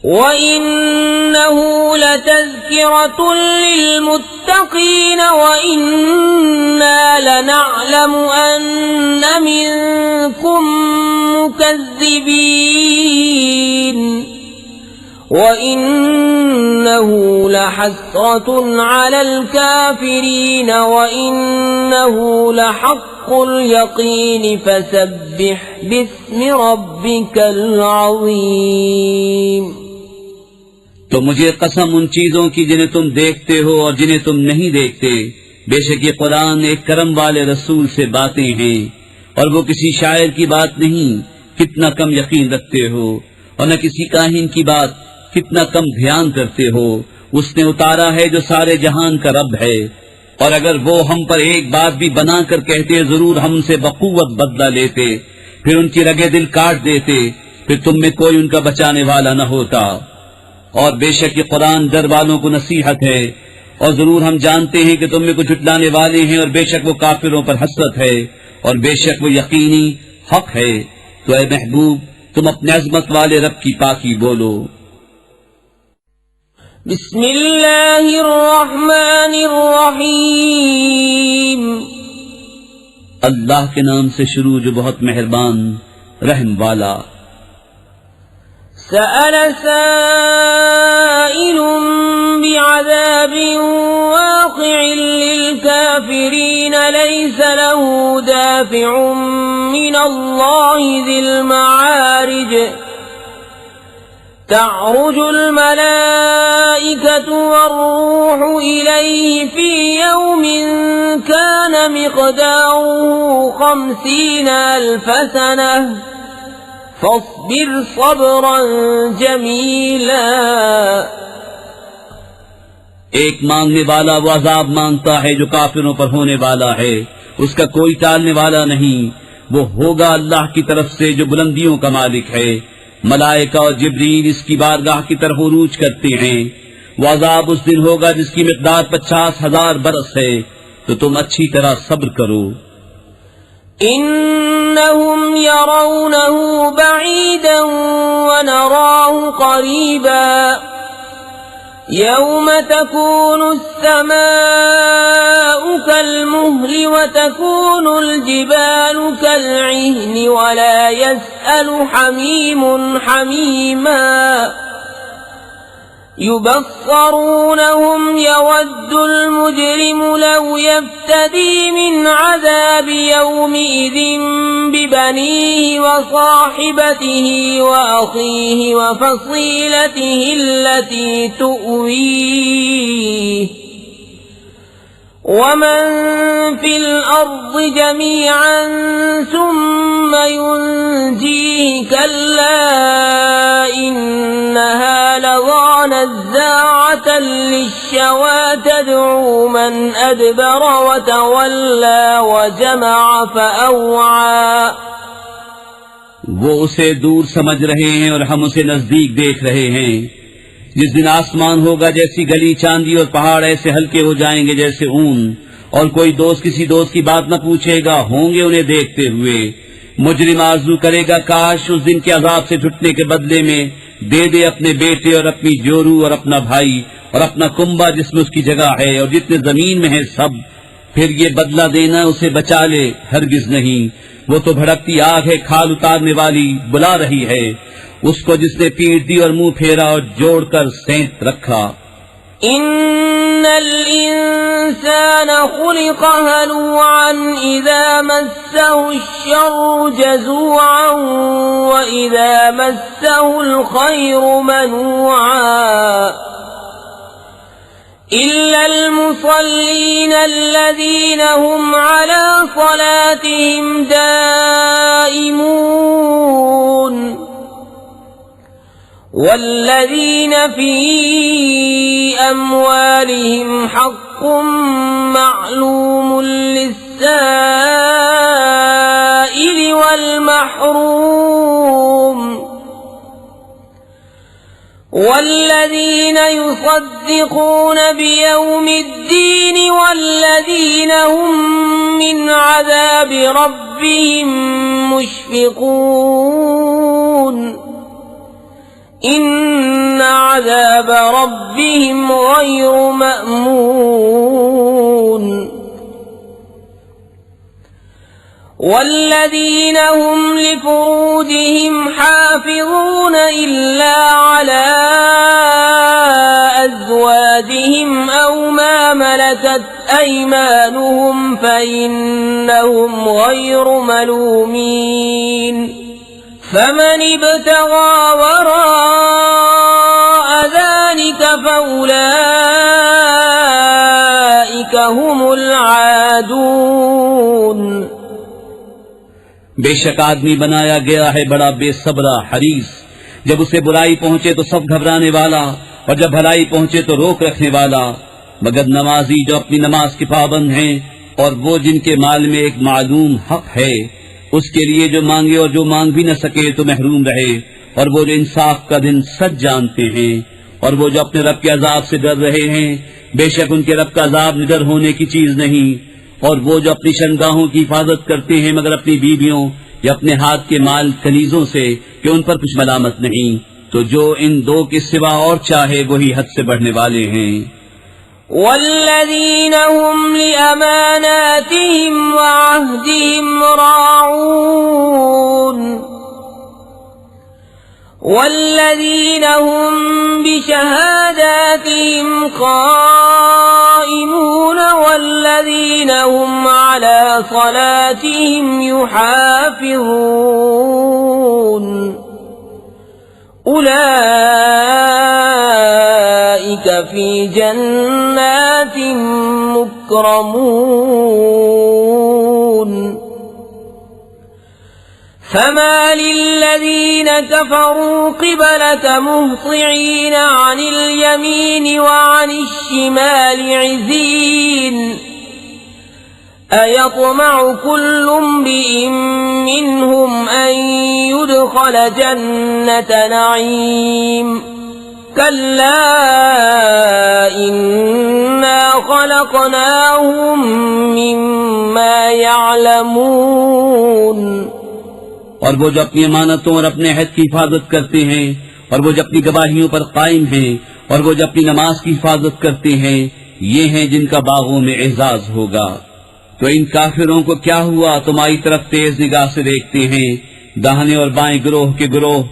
वइन्नहु लतज़किरतुन लिलमुत्तक़ीन वइन्ना लनअलमु अन्न मिनकुम मुकज़्ज़िबीन वइन्नहु लहस्रतुन अलल काफिरीन वइन्नहु लहक्कुल यकीन फसब्बिह बिस्मि रब्बिकल अज़ीम। तो मुझे कसम उन चीजों की जिन्हें तुम देखते हो और जिन्हें तुम नहीं देखते, बेशक ये कुरान एक करम वाले रसूल से बातें हैं और वो किसी शायर की बात नहीं, कितना कम यकीन रखते हो, और न किसी काहिन की बात, कितना कम ध्यान करते हो। उसने उतारा है जो सारे जहान का रब है। और अगर वो हम पर एक बात भी बनाकर कहते जरूर हमसे बकुवत बदला लेते, फिर उनकी रगे दिल काट देते, फिर तुम में कोई उनका बचाने वाला न होता। और बेशक ये कुरान डर वालों को नसीहत है, और जरूर हम जानते हैं कि तुम में कुछ झुटलाने वाले हैं, और बेशक वो काफिरों पर हसरत है, और बेशक वो यकीनी हक है। तो ऐ महबूब, तुम अपने अजमत वाले रब की पाकी बोलो। बिस्मिल्लाहिर्रहमानिर्रहीम। अल्लाह के नाम से शुरू जो बहुत मेहरबान रहम वाला। सअल साइलुम बिअज़ाबिन वाक़िअन लिलकाफ़िरीन लैस लहू दाफ़िउन मिनल्लाहि ज़िल मआरिज। तअरुजुल मलाइकतु वर्रूहु इलैहि फ़ी यौमिन कान मिक़दारुहु 50 अल्फ़ सनह फ़स्बिर सब्रन जमीला। एक मांगने वाला वो अजाब मांगता है जो काफिरों पर होने वाला है, उसका कोई टालने वाला नहीं। वो होगा अल्लाह की तरफ से जो बुलंदियों का मालिक है। मलाइका और जिब्रील इसकी बारगाह की तरफ उरूज करते हैं। वो अजाब उस दिन होगा जिसकी मिक़दार 50,000 बरस है। तो तुम अच्छी तरह सब्र करो। इन्नहुम यरौनहु बईदन व नराहु करीबा यौम तकूनु अस्समाउ कल्मुहलि व तकूनुल जिबालु कल्इहनि व ला यसअलु हमीमुन हमीमा। युबस्सरूनहुम यवद्दुल मुजरिमु लौ यफ्तदी मिन अज़ाबि यौमिइज़िन बिबनीहि व साहिबतिहि व अखीहि व फसीलतिहि अल्लती तुअवीह वमन फिल अर्दि जमीअन सुम्मा युनजीहि कल्ला इन्नहा लज़ा नज़्ज़ाअतन लिश्शवा तद'ू मन अदबर व तवल्ला व जमअ फअवआ। वो उसे दूर समझ रहे हैं और हम उसे नजदीक देख रहे हैं। जिस दिन आसमान होगा जैसी गली चांदी और पहाड़ ऐसे हल्के हो जाएंगे जैसे ऊन, और कोई दोस्त किसी दोस्त की बात न पूछेगा, होंगे उन्हें देखते हुए। मुजरिम आरज़ू करेगा काश उस दिन के अजाब से छुटने के बदले में दे दे अपने बेटे और अपनी जोरू और अपना भाई और अपना कुंबा जिसमें उसकी जगह है और जितने जमीन में है सब, फिर ये बदला देना उसे बचा ले। हरगिज नहीं, वो तो भड़कती आग है, खाल उतारने वाली बुला रही है उसको जिसने पीट दी और मुंह फेरा और जोड़कर सेंत रखा। इन्नल इंसान खुलिक़ हलूअन इज़ा मस्सहु अश्शर्रु जज़ूअन व इज़ा मस्सहुल खैरु मनूअन इल्लल मुसल्लीन अल्लज़ीना हुम अला सलातिहिम दाइमून वल्लज़ीन फी अम्वालिहिम हक़्क़ुम मअलूमुन लिस्साइल वल महरूम वल्लज़ीन युसद्दिक़ून बियौमिद्दीन वल्लज़ीन हुम मिन अज़ाबि रब्बिहिम मुश्फ़िक़ून इन्न अज़ाब रब्बिहिम गैरु मअमून वल्लज़ीन हुम लिफ़ुरूजिहिम हाफ़िज़ून इल्ला अला अज़वाजिहिम औ मा मलकत अयमानुहुम फ़इन्नहुम गैरु मलूमीन फमन इब्तगा वराअ ज़ालिक फ़उलाइक لهم العادون बेशक आदमी बनाया गया है बड़ा बेसब्रा हरीस। जब उसे बुराई पहुंचे तो सब घबराने वाला, और जब भलाई पहुंचे तो रोक रखने वाला। मगर नमाजी जो अपनी नमाज के पाबंद हैं, और वो जिनके माल में एक मालूम हक है, उसके लिए जो मांगे और जो मांग भी न सके तो महरूम रहे। और वो जो इंसाफ का दिन सच जानते हैं, और वो जो अपने रब के अजाब से डर रहे हैं, बेशक उनके रब का अजाब निडर होने की चीज नहीं। और वो जो अपनी शर्मगाहों की हिफाजत करते हैं मगर अपनी बीवियों या अपने हाथ के माल कनीजों से कि उन पर कुछ मलामत नहीं, तो जो इन दो के सिवा और चाहे वही हद से बढ़ने वाले हैं। वल्लज़ीन हुम लिअमानातिहिम वअहदिहिम राऊन वल्लज़ीन हुम बिशहादातिहिम क़ाइमून वल्लज़ीन हुम अला सलातिहिम युहाफ़िज़ून उलाइक फ़ी जन्नातिन मुक्रमून फमा लिल्लज़ीन कफ़रू क़िबलक मुहतिईन अनिल यमीन व अनिश शिमालि इज़ीन अयत्मउ कुल्लु इम्रिइन मिन्हुम अन युदख़ल जन्नत नईम कल्ला इन्ना ख़लक़नाहुम मिम्मा यअलमून। और वो जो अपनी अमानतों और अपने अहद की हिफाजत करते हैं, और वो जो अपनी गवाहियों पर कायम हैं, और वो जो अपनी नमाज की हिफाजत करते हैं, ये हैं जिनका बागों में एजाज होगा। तो इन काफिरों को क्या हुआ, तुम्हारी तरफ तेज निगाह से देखते हैं, दाहिने और बाएं गिरोह के गिरोह।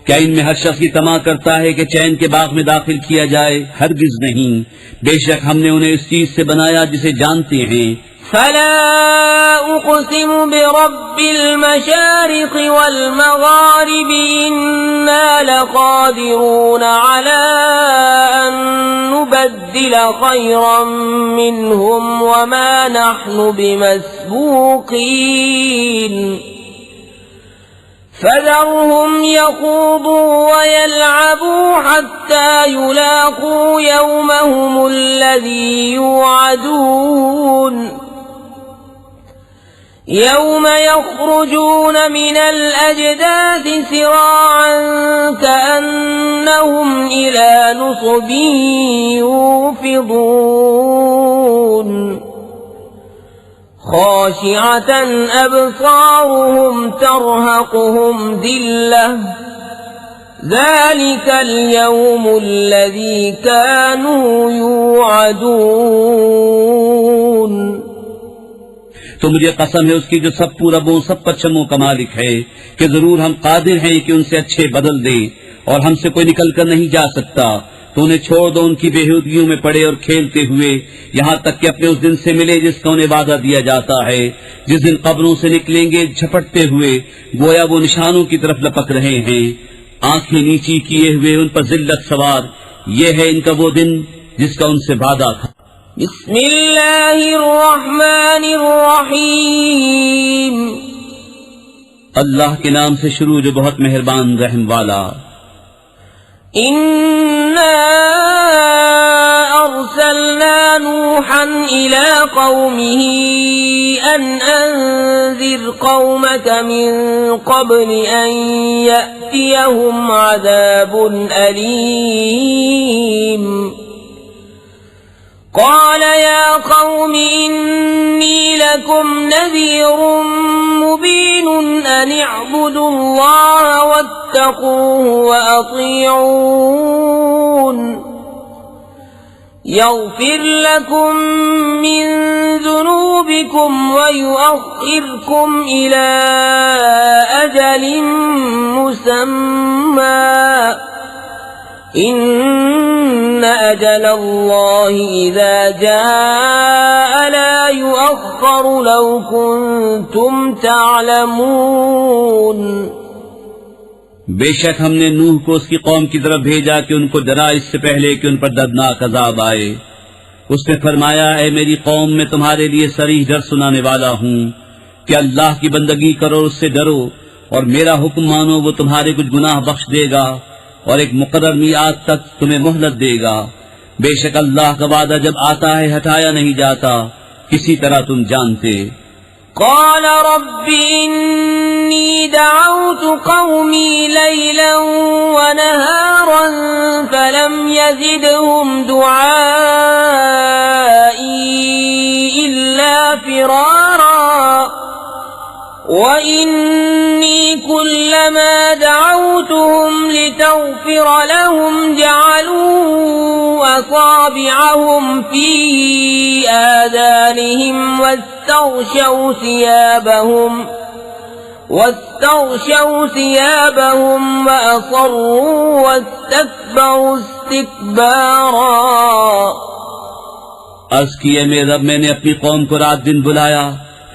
क्या इनमें हर शख्स की तमा करता है कि चैन के बाग में दाखिल किया जाए? हरगिज नहीं। बेशक हमने उन्हें इस चीज से बनाया जिसे जानते हैं। फला उक़सिमु बिरब्बिल मशारिक़ वल मग़ारिब इन्ना लक़ादिरून अला अन नुबद्दिल ख़ैरन मिन्हुम वमा नहनु बिमस्बूक़ीन फज़रहुम यख़ूदू वयल्अबू हत्ता युलाक़ू यौमहुमुल्लज़ी युअदून यौम यख़रुजून मिनल अजदाथि सिराअन कअन्नहुम इला नुसबिन यूफ़िज़ून ख़ाशिअतन अबसारुहुम तरहक़ुहुम ज़िल्लह ज़ालिकल यौमुल्लज़ी कानू युअदून। तो मुझे कसम है उसकी जो सब पूरबों सब पश्चिमों का मालिक है कि जरूर हम कादिर हैं कि उनसे अच्छे बदल दें, और हमसे कोई निकल कर नहीं जा सकता। तो उन्हें छोड़ दो उनकी बेहूदगियों में पड़े और खेलते हुए, यहाँ तक कि अपने उस दिन से मिले जिसका उन्हें वादा दिया जाता है, जिस दिन कब्रों से निकलेंगे झपटते हुए, गोया वो निशानों की तरफ लपक रहे हैं, आंखें नीची किए हुए, उन पर जिल्लत सवार। ये है इनका वो दिन जिसका उनसे वादा था। बिस्मिल्लाहिर्रहमानिर्रहीम। अल्लाह के नाम से शुरू जो बहुत मेहरबान रहम वाला। इन्ना अरसलना नूहन इला कौमिही अन अंज़िर कौमक मिन क़ब्ल अन यअतियहुम अज़ाबुन अलीम। قال يا قوم إني لكم نذير مبين أن اعبدوا الله واتقوه وأطيعون يغفر لكم من ذنوبكم ويؤخركم إلى أجل مسمى إن أجل الله إذا جاء لا يؤخر لو كنتم تعلمون। बेशक हमने नूह को उसकी कौम की तरफ भेजा कि उनको डरा इससे पहले कि उन पर दर्दनाक अजाब आए। उसने फरमाया, ऐ मेरी कौम, मैं तुम्हारे लिए सरीह डर सुनाने वाला हूँ कि अल्लाह की बंदगी करो, उससे डरो और मेरा हुक्म मानो, वो तुम्हारे कुछ गुनाह बख्श देगा और एक मुकर्रर मियाद तक तुम्हें मोहलत देगा। बेशक अल्लाह का वादा जब आता है हटाया नहीं जाता, किसी तरह तुम जानते। قال رب إني دعوت قومي ليلا ونهارا فلم يزدهم دعائي إلا فرارا وإني كلما دعوتهم لتغفر لهم جعلوا أصابعهم في آذانهم واستغشوا ثيابهم وأصروا واستكبروا استكبارا। अर्ज किए मेरे रब, मैंने अपनी कौम को रात दिन बुलाया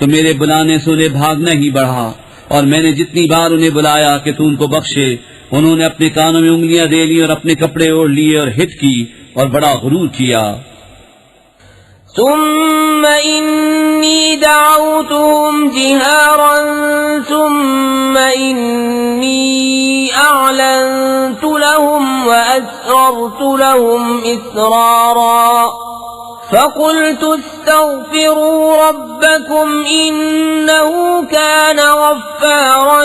तो मेरे बुलाने से उन्हें भागना ही बढ़ा, और मैंने जितनी बार उन्हें बुलाया कि तू उनको बख्शे, उन्होंने अपने कानों में उंगलियां दे ली और अपने कपड़े ओढ़ लिए और हित की और बड़ा गुरूर किया। ثم إني دعوتهم جهارا ثم إني أعلنت لهم وأسررت لهم إسرارا فقلت استغفروا ربكم إنه كان غفارا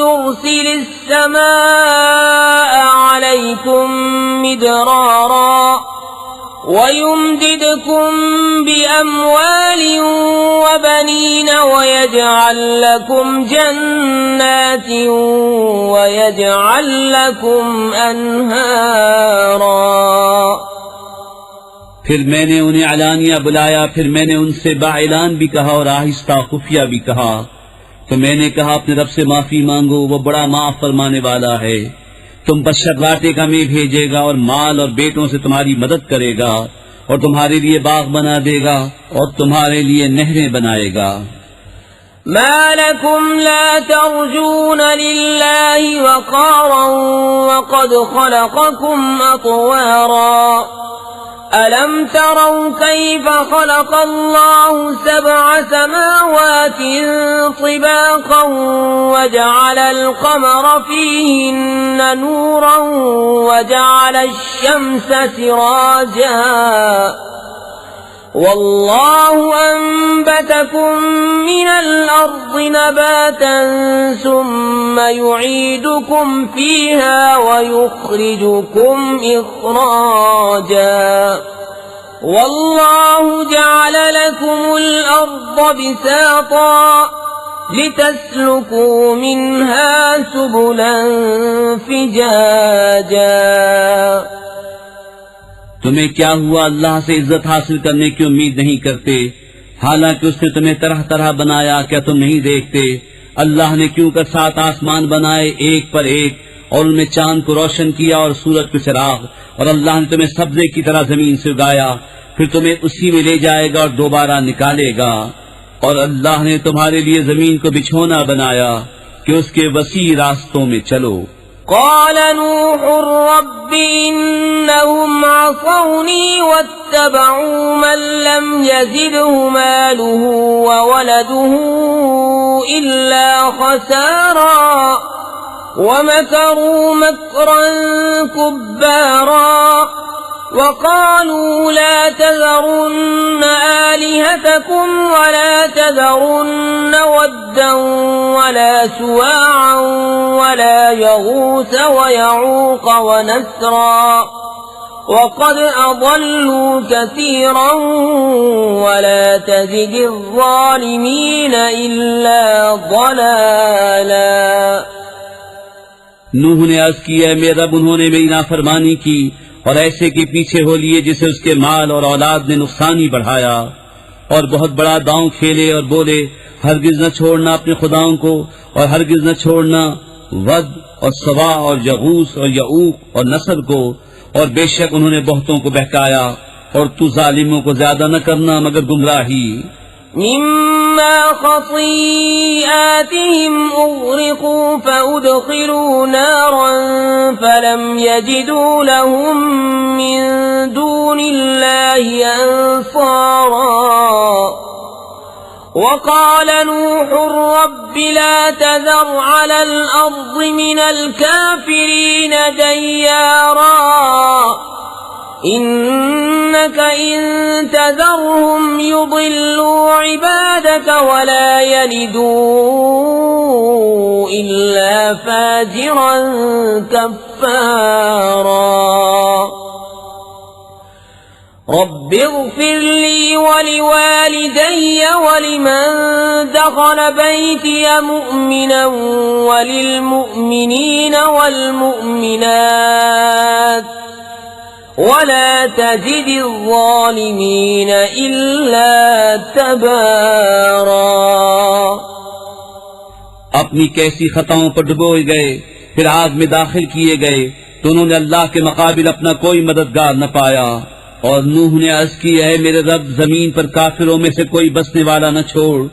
يرسل السماء عليكم مدرارا ويمددكم بأموال وبنين ويجعل لكم جنات ويجعل لكم أنهارا। फिर मैंने उन्हें अलानिया बुलाया, फिर मैंने उनसे बाइलान भी कहा और आहिस्ता खुफिया भी कहा। तो मैंने कहा, अपने रब से माफी मांगो, वो बड़ा माफ फरमाने वाला है। तुम पर शर्राटे का में भेजेगा और माल और बेटों से तुम्हारी मदद करेगा और तुम्हारे लिए बाग बना देगा और तुम्हारे लिए नहरें बनाएगा। ما لكم لا ترجون لله وقارا وقد خلقكم أطوارا ألم تروا كيف خلق الله 7 سماوات طباقا وجعل القمر فيهن نورا وجعل الشمس سراجا والله أنبتكم من الأرض نباتا ثم يعيدكم فيها ويخرجكم إخراجا والله جعل لكم الأرض بساطا لتسلكوا منها سبلا فجاجا। तुम्हें क्या हुआ, अल्लाह से इज्जत हासिल करने की उम्मीद नहीं करते, हालांकि उसने तुम्हें तरह तरह बनाया, क्या तुम नहीं देखते? अल्लाह ने क्यों कर 7 आसमान बनाए एक पर एक और उनमें चांद को रोशन किया और सूरज को चिराग, और अल्लाह ने तुम्हें सब्जे की तरह जमीन से उगाया, फिर तुम्हें उसी में ले जाएगा और दोबारा निकालेगा। और अल्लाह ने तुम्हारे लिए जमीन को बिछोना बनाया कि उसके वसी रास्तों में चलो। قال نوح رب إنهم عصوني واتبعوا من لم يزده ماله وولده إلا خسارا ومكروا مكرا كبارا وقالوا لا تذرن آلهتكم ولا تذرن ودا ولا سواعا ولا يغوث ويعوق ونسرا وقد أضلوا كثيرا ولا تزد الظالمين إلا ضلالا। नूह ने अर्ज किया, मेरे रब, उन्होंने मेरी नाफरमानी की और ऐसे के पीछे हो लिए जिसे उसके माल और औलाद ने नुकसान ही बढ़ाया, और बहुत बड़ा दांव खेले और बोले, हरगिज न छोड़ना अपने खुदाओं को और हरगिज न छोड़ना वद और सवा और यगूस और यऊक और नसर को, और बेशक उन्होंने बहुतों को बहकाया, और तू जालिमों को ज्यादा न करना मगर गुमराही। مما خطيئاتهم أغرقوا فأدخلوا نارا فلم يجدوا لهم من دون الله أنصارا وقال نوح رب لا تذر على الأرض من الكافرين ديارا إنك إن تذرهم يضلوا عبادك ولا يلدوا إلا فاجرا كفارا رب اغفر لي ولوالدي ولمن دخل بيتي مؤمنا وللمؤمنين والمؤمنات ولا تزد الظالمين إلا تبارا अपनी कैसी खताओं पर डुबोए गए, फिर आग में दाखिल किए गए तो उन्होंने अल्लाह के मुकाबिल अपना कोई मददगार न पाया। और नूह ने अर्ज की, है मेरे रब, जमीन पर काफिरों में से कोई बसने वाला न छोड़,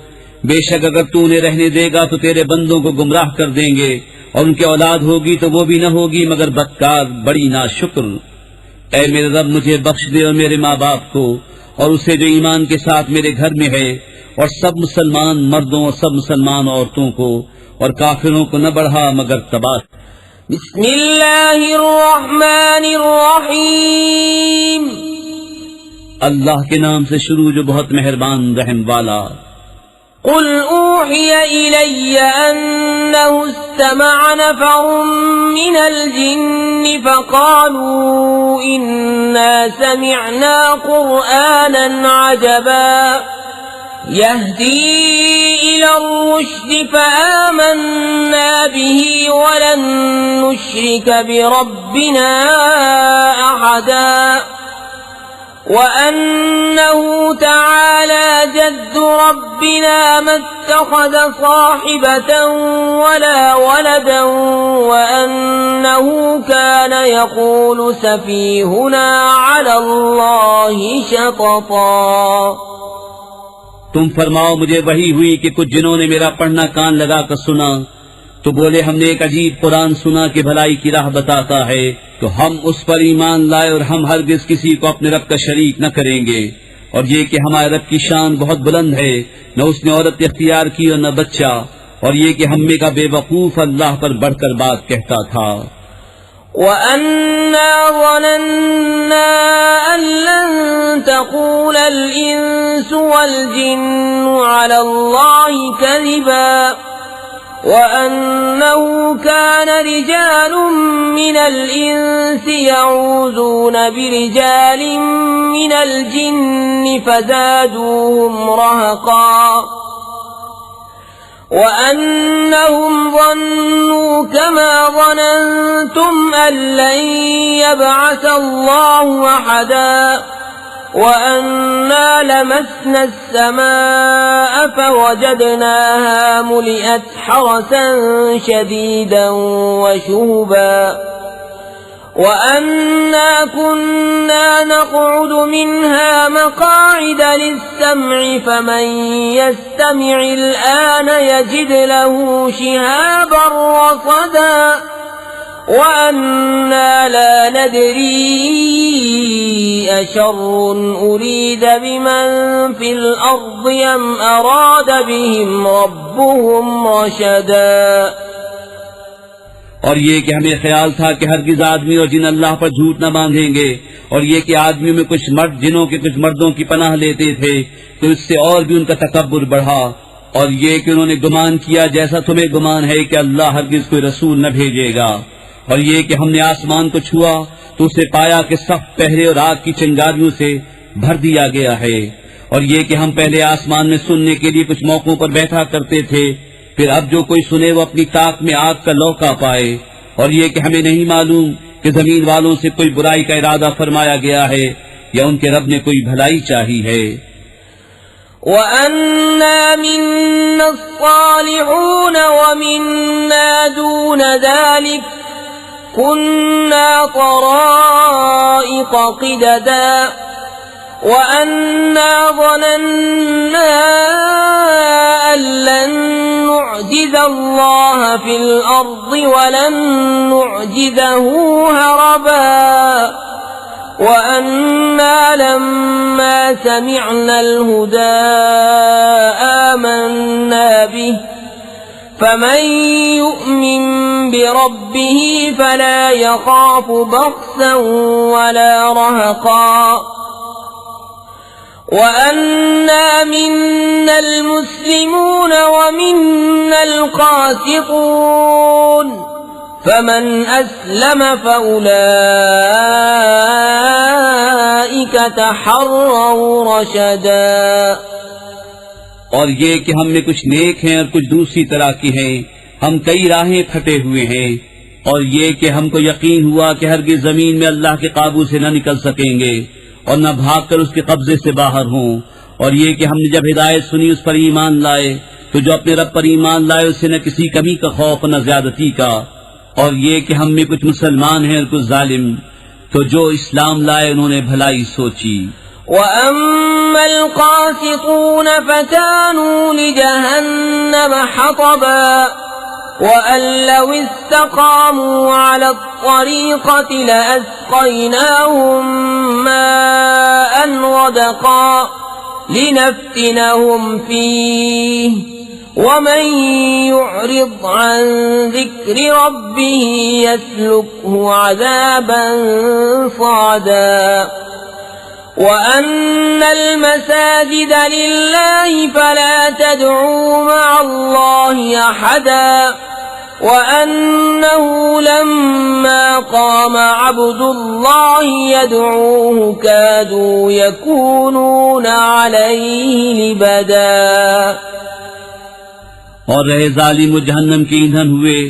बेशक अगर तू उन्हें रहने देगा तो तेरे बंदों को गुमराह कर देंगे और उनकी औलाद होगी तो वो भी न होगी मगर बदकार, बड़ी नाशुक्र। ऐ मेरे रब, मुझे बख्श दे और मेरे माँ बाप को और उसे जो ईमान के साथ मेरे घर में है, और सब मुसलमान मर्दों और सब मुसलमान औरतों को, और काफिरों को न बढ़ा मगर तबाह। बिस्मिल्लाहिर्रहमानिर्रहीम। अल्लाह के नाम से शुरू जो बहुत मेहरबान रहम वाला। कुल ऊहिय इलय्य अन्नहु इस्तमअ नफरुम मिनल जिन्नि फक़ालू इन्ना समिअना क़ुरआनन अजबा यहदी इलर रुश्द फ़आमन्ना बिही वलन नुश्रिक बिरब्बिना अहदा وأنه تعالى جد ربنا ما اتخذ صاحبة ولا ولدا وأنه كان يقول سفيهنا على الله شططا। तुम फरमाओ, मुझे वही हुई कि कुछ जिन्होंने मेरा पढ़ना कान लगा कर सुना तो बोले, हमने एक अजीब कुरान सुना कि भलाई की राह बताता है, तो हम उस पर ईमान लाए और हम हरगिज किसी को अपने रब का शरीक न करेंगे। और ये कि हमारे रब की शान बहुत बुलंद है, न उसने औरत इख्तियार की और न बच्चा, और ये कि हम में का बेवकूफ अल्लाह पर बढ़कर बात कहता था। وَأَنَّا ظَنَنَّا أَن لَّن تَقُولَ الْإِنسُ وَالْجِنُّ عَلَى اللَّهِ كَذِبًا وَأَنَّهُ كَانَ رِجَالٌ مِّنَ الْإِنسِ يَعُوذُونَ بِرِجَالٍ مِّنَ الْجِنِّ فَزَادُوهُمْ رَهَقًا وَأَنَّهُمْ ظَنُّوا كَمَا ظَنَنتُمْ أَن لَّن يَبْعَثَ اللَّهُ أَحَدًا وَأَنَّا لَمَسْنَا السَّمَاءَ فَوَجَدْنَاهَا مُلِئَتْ حَرَسًا شَدِيدًا وَشُهُبًا وَأَنَّا كُنَّا نَقْعُدُ مِنْهَا مَقَاعِدَ لِلسَّمْعِ فَمَن يَسْتَمِعِ الْآنَ يَجِدْ لَهُ شِهَابًا رَّصَدًا وَأَنَّا لَا نَدْرِي أَشَرٌّ أُرِيدَ بِمَن فِي الْأَرْضِ أَمْ أَرَادَ بِهِمْ رَبُّهُمْ رَشَدًا। और ये कि हमें ख्याल था कि हरगिज आदमी और जिन अल्लाह पर झूठ न बांधेंगे, और ये कि आदमियों में कुछ मर्द जिनों के कुछ मर्दों की पनाह लेते थे, तो इससे और भी उनका तकब्बुर बढ़ा। और ये कि उन्होंने गुमान किया जैसा तुम्हें गुमान है कि अल्लाह हरगिज कोई रसूल न भेजेगा। और ये कि हमने आसमान को छुआ तो उसे पाया कि सख्त पहरे और आग की चिंगारियों से भर दिया गया है। और ये कि हम पहले आसमान में सुनने के लिए कुछ मौकों पर बैठा करते थे, फिर अब जो कोई सुने वो अपनी ताक में आग का लौका पाए। और ये कि हमें नहीं मालूम कि जमीन वालों से कोई बुराई का इरादा फरमाया गया है या उनके रब ने कोई भलाई चाही है। وَأَنَّا مِنَّا الصَّالِحُونَ وَمِنَّا دُونَ ذَلِكَ كُنَّا طَرَائِقَ قِدَدًا وأنا ظننا أن لن نعجز الله في الأرض ولن نعجزه هربا وأنا لما سمعنا الهدى آمنا به فمن يؤمن بربه فلا يخاف بخسا ولا رهقا وأنا منا المسلمون ومنا القاسطون فمن أسلم فأولئك تحروا رشدا और ये कि हम में कुछ नेक हैं और कुछ दूसरी तरह की हैं, हम कई राहें फटे हुए हैं। और ये कि हमको यकीन हुआ कि हरगिज़ जमीन में अल्लाह के काबू से न निकल सकेंगे और न भागकर उसके कब्जे से बाहर हों। और ये कि हमने जब हिदायत सुनी उस पर ईमान लाए, तो जो अपने रब पर ईमान लाए उससे न किसी कमी का खौफ न ज्यादती का। और ये कि हम में कुछ मुसलमान हैं और कुछ जालिम, तो जो इस्लाम लाए उन्होंने भलाई सोची। وأما القاسطون فكانوا لجهنم حطبا وأن لو استقاموا على الطريقة لأسقيناهم ماء غدقا لنفتنهم فيه ومن يعرض عن ذكر ربه يسلكه عذابا صعدا وأن المساجد لله فلا تدعوا مع الله أحدا وأنه لما قام عبد الله يدعوه كادوا يكونون عليه لبدا और रहे जालिम वो जहन्नम के ईंधन हुए।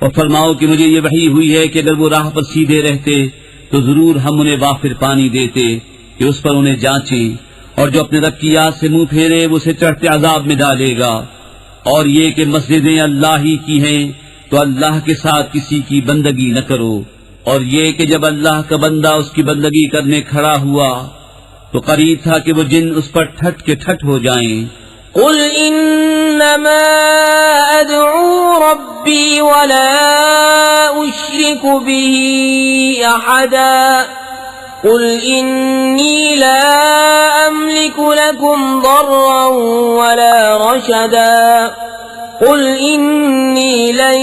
और फरमाओ कि मुझे ये वही हुई है कि अगर वो राह पर सीधे रहते तो जरूर हम उन्हें वाफिर पानी देते कि उस पर उन्हें जांचे, और जो अपने रब की याद से मुंह फेरे वो उसे चढ़ते अजाब में डालेगा। और ये कि मस्जिदें अल्लाह ही की हैं, तो अल्लाह के साथ किसी की बंदगी न करो। और ये कि जब अल्लाह का बंदा उसकी बंदगी करने खड़ा हुआ तो करीब था कि वो जिन उस पर ठट के ठट हो जाएं। قل إنما أدعو ربي ولا أشرك به أحدا قل إني لا أملك لكم ضرا ولا رشدا قل إني لن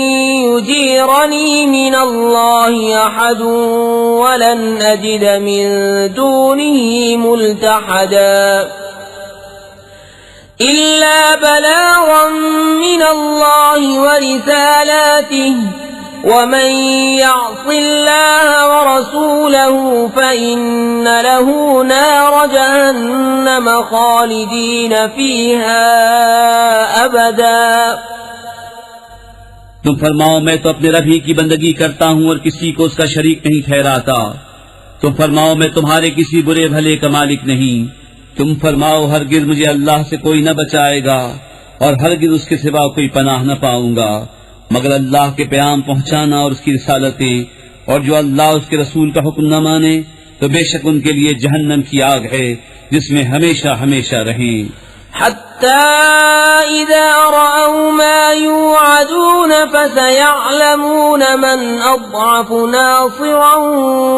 يجيرني من الله أحد ولن أجد من دونه ملتحدا إلا بلاغا من الله ورسالاته ومن يعص الله ورسوله فإن له نار جهنم خالدين فيها أبدا तुम फरमाओ मैं तो अपने रब ही की बंदगी करता हूँ और किसी को उसका शरीक नहीं ठहराता। तुम फरमाओ मैं तुम्हारे किसी बुरे भले का मालिक नहीं। तुम फरमाओ हरगिज मुझे अल्लाह से कोई न बचाएगा और हरगिज उसके सिवा कोई पनाह न पाऊंगा मगर अल्लाह के प्याम पहुंचाना और उसकी रिसालतें। और जो अल्लाह उसके रसूल का हुक्म न माने तो बेशक उनके लिए जहन्नम की आग है जिसमें हमेशा हमेशा रहें। حتى إذا رأوا ما يوعدون فسيعلمون من أضعف ناصرا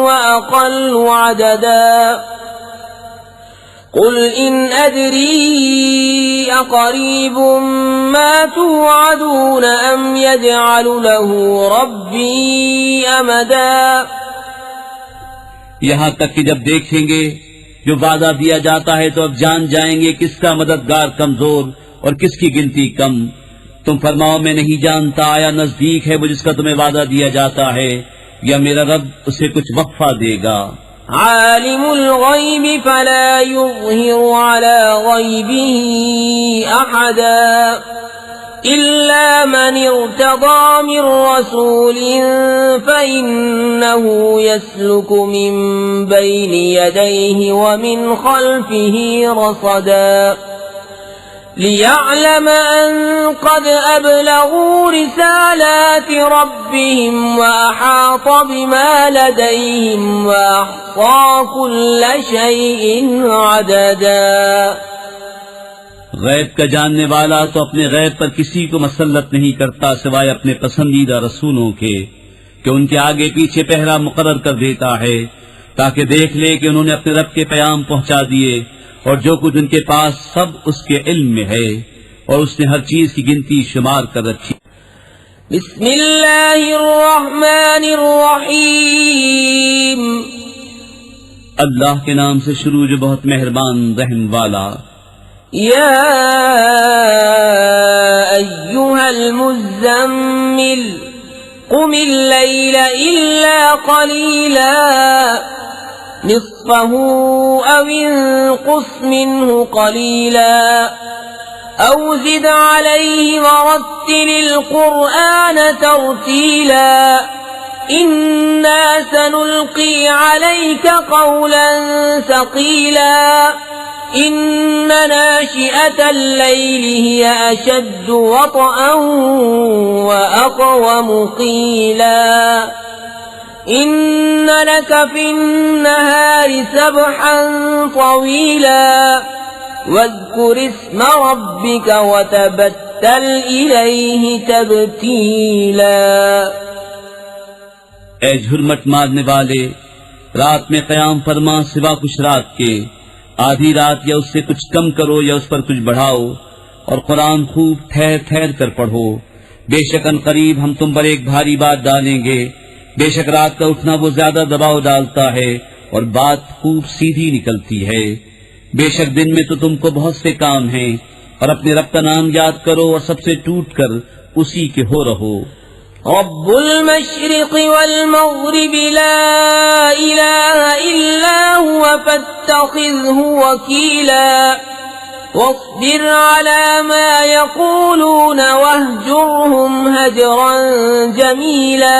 وأقل عددا قل إن أدري أقريب ما توعدون أم يجعل له ربي أمدا यहाँ तक कि जब देखेंगे जो वादा दिया जाता है तो अब जान जाएंगे किसका मददगार कमजोर और किसकी गिनती कम। तुम फरमाओ मैं नहीं जानता आया नजदीक है वो जिसका तुम्हें वादा दिया जाता है या मेरा रब उसे कुछ वक्फा देगा। आलिमुल गैब फला युज़हिरु अला गैबिही अहदा इल्ला मन इर्तदा मिन रसूलिन फइन्नहु यस्लुकु मिन बैनि यदैहि व मिन खल्फिही रसदा लियअलम अन क़द अबलगू रिसालाति रब्बिहिम व अहात बिमा लदैहिम व अहसा कुल्ल शैइन अददा। गैब का जानने वाला तो अपने गैब पर किसी को मसल्लत नहीं करता सिवाय अपने पसंदीदा रसूलों के, कि उनके आगे पीछे पहरा मुकर्रर कर देता है ताकि देख ले कि उन्होंने अपने रब के पैगाम पहुंचा दिए और जो कुछ उनके पास सब उसके इल्म में है और उसने हर चीज की गिनती शुमार कर रखी। बिस्मिल्लाहिर रहमानिर रहीम। अल्लाह के नाम से शुरू जो बहुत मेहरबान रहम वाला। या अय्युहल मुज़्ज़म्मिल कुमिल लैला इल्ला क़लीला निस्फ़हु अव इंक़ुस मिन्हु क़लीला औ ज़िद अलैहि वरत्तिलिल क़ुरआन तर्तीला इन्ना सनुल्क़ी अलैका क़ौलन सक़ीला इन्न नाशिअतल लैलि हिय अशद्दु वतअन व अक़वम क़ीला इन्न लक फ़िन्नहारि सबहन तवीला वज़्कुर इस्म रब्बिक वतबत्तल इलैहि तब्तीला। ऐ झुरमट मारने वाले, रात में क़याम फरमा सिवा कुछ रात के, आधी रात या उससे कुछ कम करो या उस पर कुछ बढ़ाओ, और कुरान खूब ठहर ठहर कर पढ़ो। बेशक अनकरीब हम तुम पर एक भारी बात डालेंगे। बेशक रात का उठना वो ज्यादा दबाव डालता है और बात खूब सीधी निकलती है। बेशक दिन में तो तुमको बहुत से काम हैं, और अपने रब का नाम याद करो और सबसे टूट कर उसी के हो रहो। रब्बुल मशरिक़ि वल मग़रिबि ला इलाहा इल्ला हुवा फत्तख़िज़हु वकीला वस्बिर अला मा यक़ूलून वहजुरहुम हजरन जमीला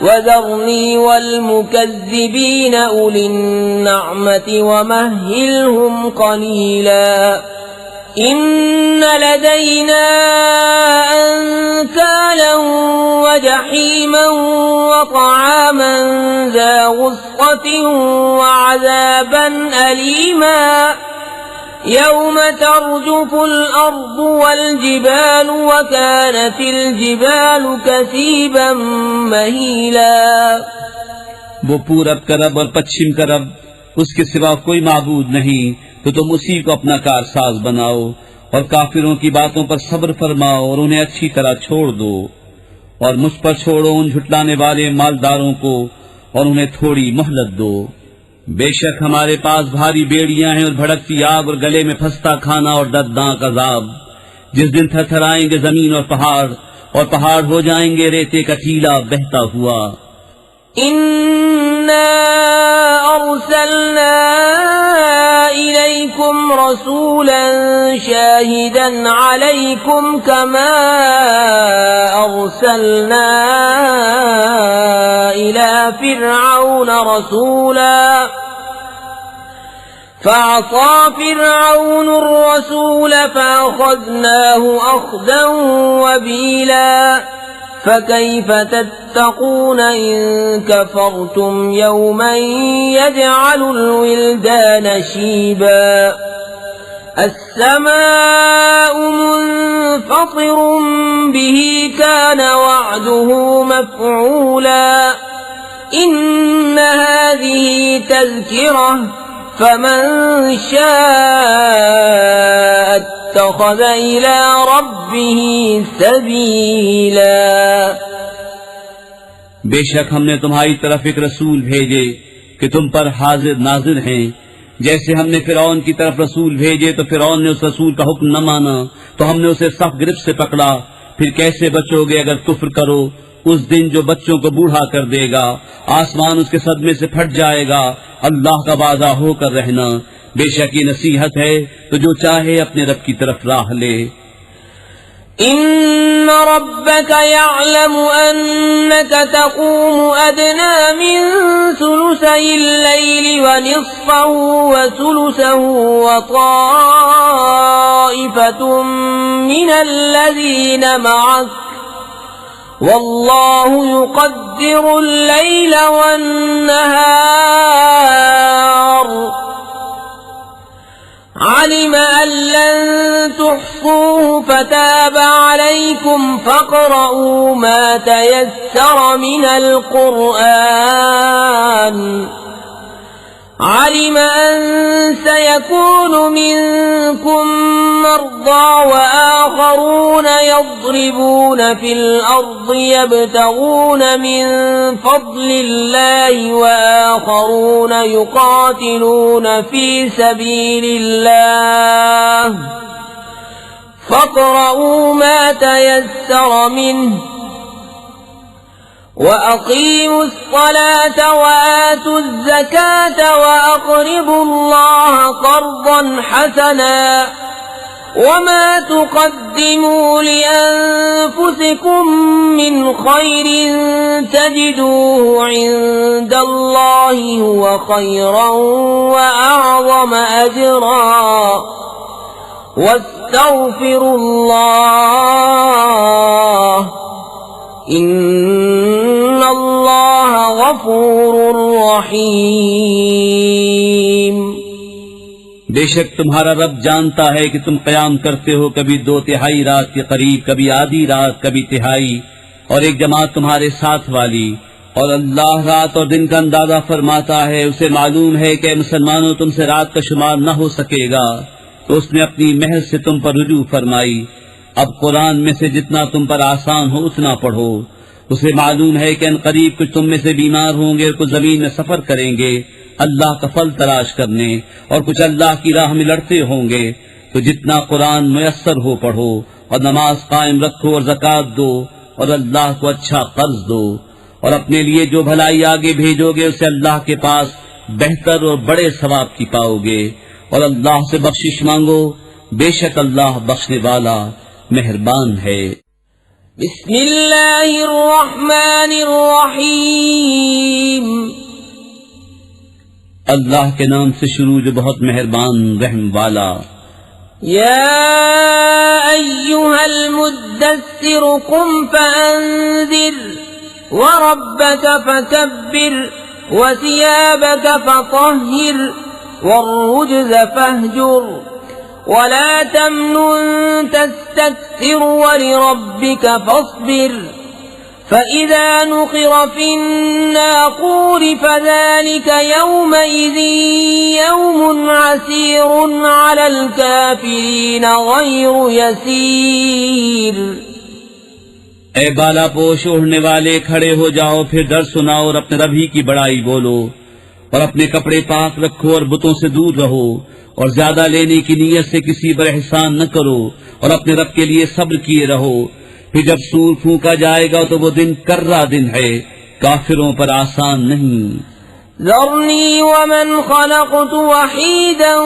वज़रनी वल मुकज़्ज़िबीन उलिन नअमति वमह्हिलहुम क़लीला इन्न लदैना अंकालन व जहीमन व तआमन ज़ा गुस्वतिन व अज़ाबन अलीमा यौम तर्जुफुल अर्दु वल जिबालु व कानतिल जिबालु कसीबन महीला। वो पूरब का रब और पश्चिम का रब, उसके सिवा कोई माबूद नहीं, तो तुम उसी को अपना कारसाज बनाओ और काफिरों की बातों पर सब्र फरमाओ और उन्हें अच्छी तरह छोड़ दो, और मुझ पर छोड़ो उन झुटलाने वाले मालदारों को और उन्हें थोड़ी मोहलत दो। बेशक हमारे पास भारी बेड़ियां हैं और भड़कती आग और गले में फंसता खाना और दर्दनाक अजाब, जिस दिन थरथराएंगे जमीन और पहाड़ हो जाएंगे रेते का टीला बहता हुआ। इन्ना अर्सलना इलैकुम रसूलन शाहिदन अलैकुम कमा अर्सलना इला फिरऔन रसूला फअसा फिरऔन الرسول فأخذناه أخذا وبيلا فكيف تتقون إن كفرتم يوما يجعل الولدان شيبا السماء منفطر به كان وعده مفعولا إن هذه تذكرة فمن شاء اتخذ إلى ربه सबीला। बेशक हमने तुम्हारी तरफ एक रसूल भेजे कि तुम पर हाजिर नाजिर हैं। जैसे हमने फिरौन की तरफ रसूल भेजे तो फिरौन ने उस रसूल का हुक्म न माना, तो हमने उसे सख्त गिरफ्त से पकड़ा। फिर कैसे बचोगे अगर कुफ्र करो? उस दिन जो बच्चों को बूढ़ा कर देगा, आसमान उसके सदमे से फट जाएगा। अल्लाह का वादा होकर रहना, बेशक ये नसीहत है तो जो चाहे अपने रब की तरफ राह ले। ربك يعلم أنك تقوم أدنى من ثلثي الليل ونصفه وثلثه وطائفة من الذين معك والله يقدر الليل والنهار علم أن لن تحصوه فتاب عليكم فاقرؤوا ما تيسر من القرآن علم أن سيكون منكم مرضى وآخرون يضربون في الأرض يبتغون من فضل الله وآخرون يقاتلون في سبيل الله فاقرؤوا ما تيسر منه وأقيموا الصلاة وآتوا الزكاة وأقرضوا الله قرضا حسنا وما تقدموا لأنفسكم من خير تجدوه عند الله هو خيرا وأعظم أجرا واستغفروا الله إن الله غفور रहीम। बेशक तुम्हारा रब जानता है कि तुम क़याम करते हो कभी 2/3 रात के करीब, कभी आधी रात, कभी तिहाई, और एक जमात तुम्हारे साथ वाली। और अल्लाह रात और दिन का अंदाजा फरमाता है। उसे मालूम है कि मुसलमानों तुमसे रात का शुमार न हो सकेगा, तो उसने अपनी महज से तुम पर रुजू फरमाई। अब कुरान में से जितना तुम पर आसान हो उतना पढ़ो। उसे मालूम है कि अनकरीब कुछ तुम में से बीमार होंगे और कुछ जमीन में सफर करेंगे अल्लाह का फल तलाश करने, और कुछ अल्लाह की राह में लड़ते होंगे। तो जितना कुरान मुयस्सर हो पढ़ो, और नमाज कायम रखो, और ज़कात दो, और अल्लाह को अच्छा कर्ज दो, और अपने लिए जो भलाई आगे भेजोगे उसे अल्लाह के पास बेहतर और बड़े सवाब की पाओगे। और अल्लाह से बख्शिश मांगो, बेशक अल्लाह बख्शने वाला मेहरबान है। बिस्मिल्लाहिर्रहमानिर्रहीम। अल्लाह के नाम से शुरू जो बहुत मेहरबान रहम वाला। या अय्युहल मुद्दस्सिर कुम फअंज़िर वरब्बक फकब्बिर वसियाबक फतह्हिर वर्रुज्ज़ फहजुर वला तमनुन तस्तक्सिर वलिरब्बिक फस्बिर فإذا نقر في الناقور فذلك يومئذ يوم عسير على الكافرين غير يسير। ए बाला पोश ओढ़ने वाले, खड़े हो जाओ, फिर डर सुनाओ और अपने रब ही की बड़ाई बोलो, और अपने कपड़े पाक रखो और बुतों से दूर रहो, और ज्यादा लेने की नीयत से किसी पर एहसान न करो, और अपने रब के लिए सब्र किए रहो। फिर जब सूर फूंका जाएगा तो वो दिन कर्रा दिन है, काफिरों पर आसान नहीं। ذرني ومن خلقت وحيدا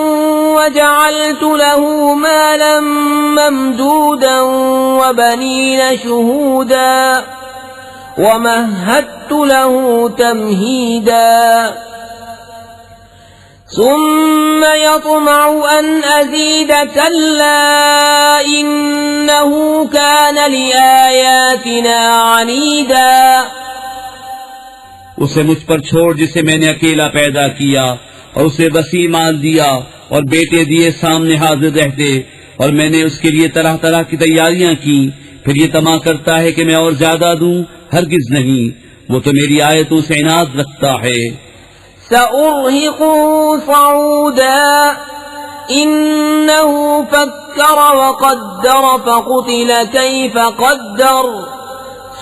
وجعلت له مالا ممدودا وبنين شهودا ومهدت له تمهيدا ثم يطمع أن أزيد كلا إنه كان لآياتنا عنيدا। उसे मुझ पर छोड़ जिसे मैंने अकेला पैदा किया, और उसे वसी माल दिया और बेटे दिए सामने हाजिर रहते, और मैंने उसके लिए तरह तरह की तैयारियां की। फिर ये तमा करता है कि मैं और ज्यादा दूं, हरगिज नहीं, वो तो मेरी आयतों से इनाद रखता है। سأرهقه صعودا إنه فكر وقدر فقتل كيف قدر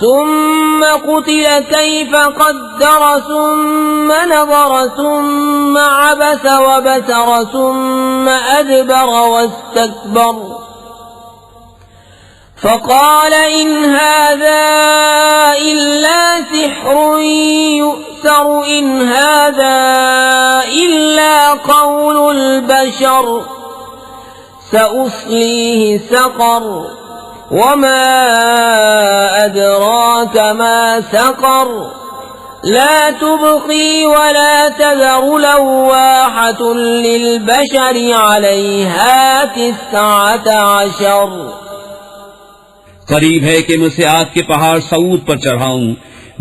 ثم قتل كيف قدر ثم نظر ثم عبس وبسر ثم أدبر واستكبر فقال إن هذا إلا سحر يؤثر إن هذا إلا قول البشر سأصليه سقر वमा अदराक मा सक़र ला तुबक़ी वला तज़रु लव्वाहतुन लिलबशरि अलैहा तिस्अत अशर। करीब है कि मैं उसे आग के पहाड़ सऊद पर चढ़ाऊं।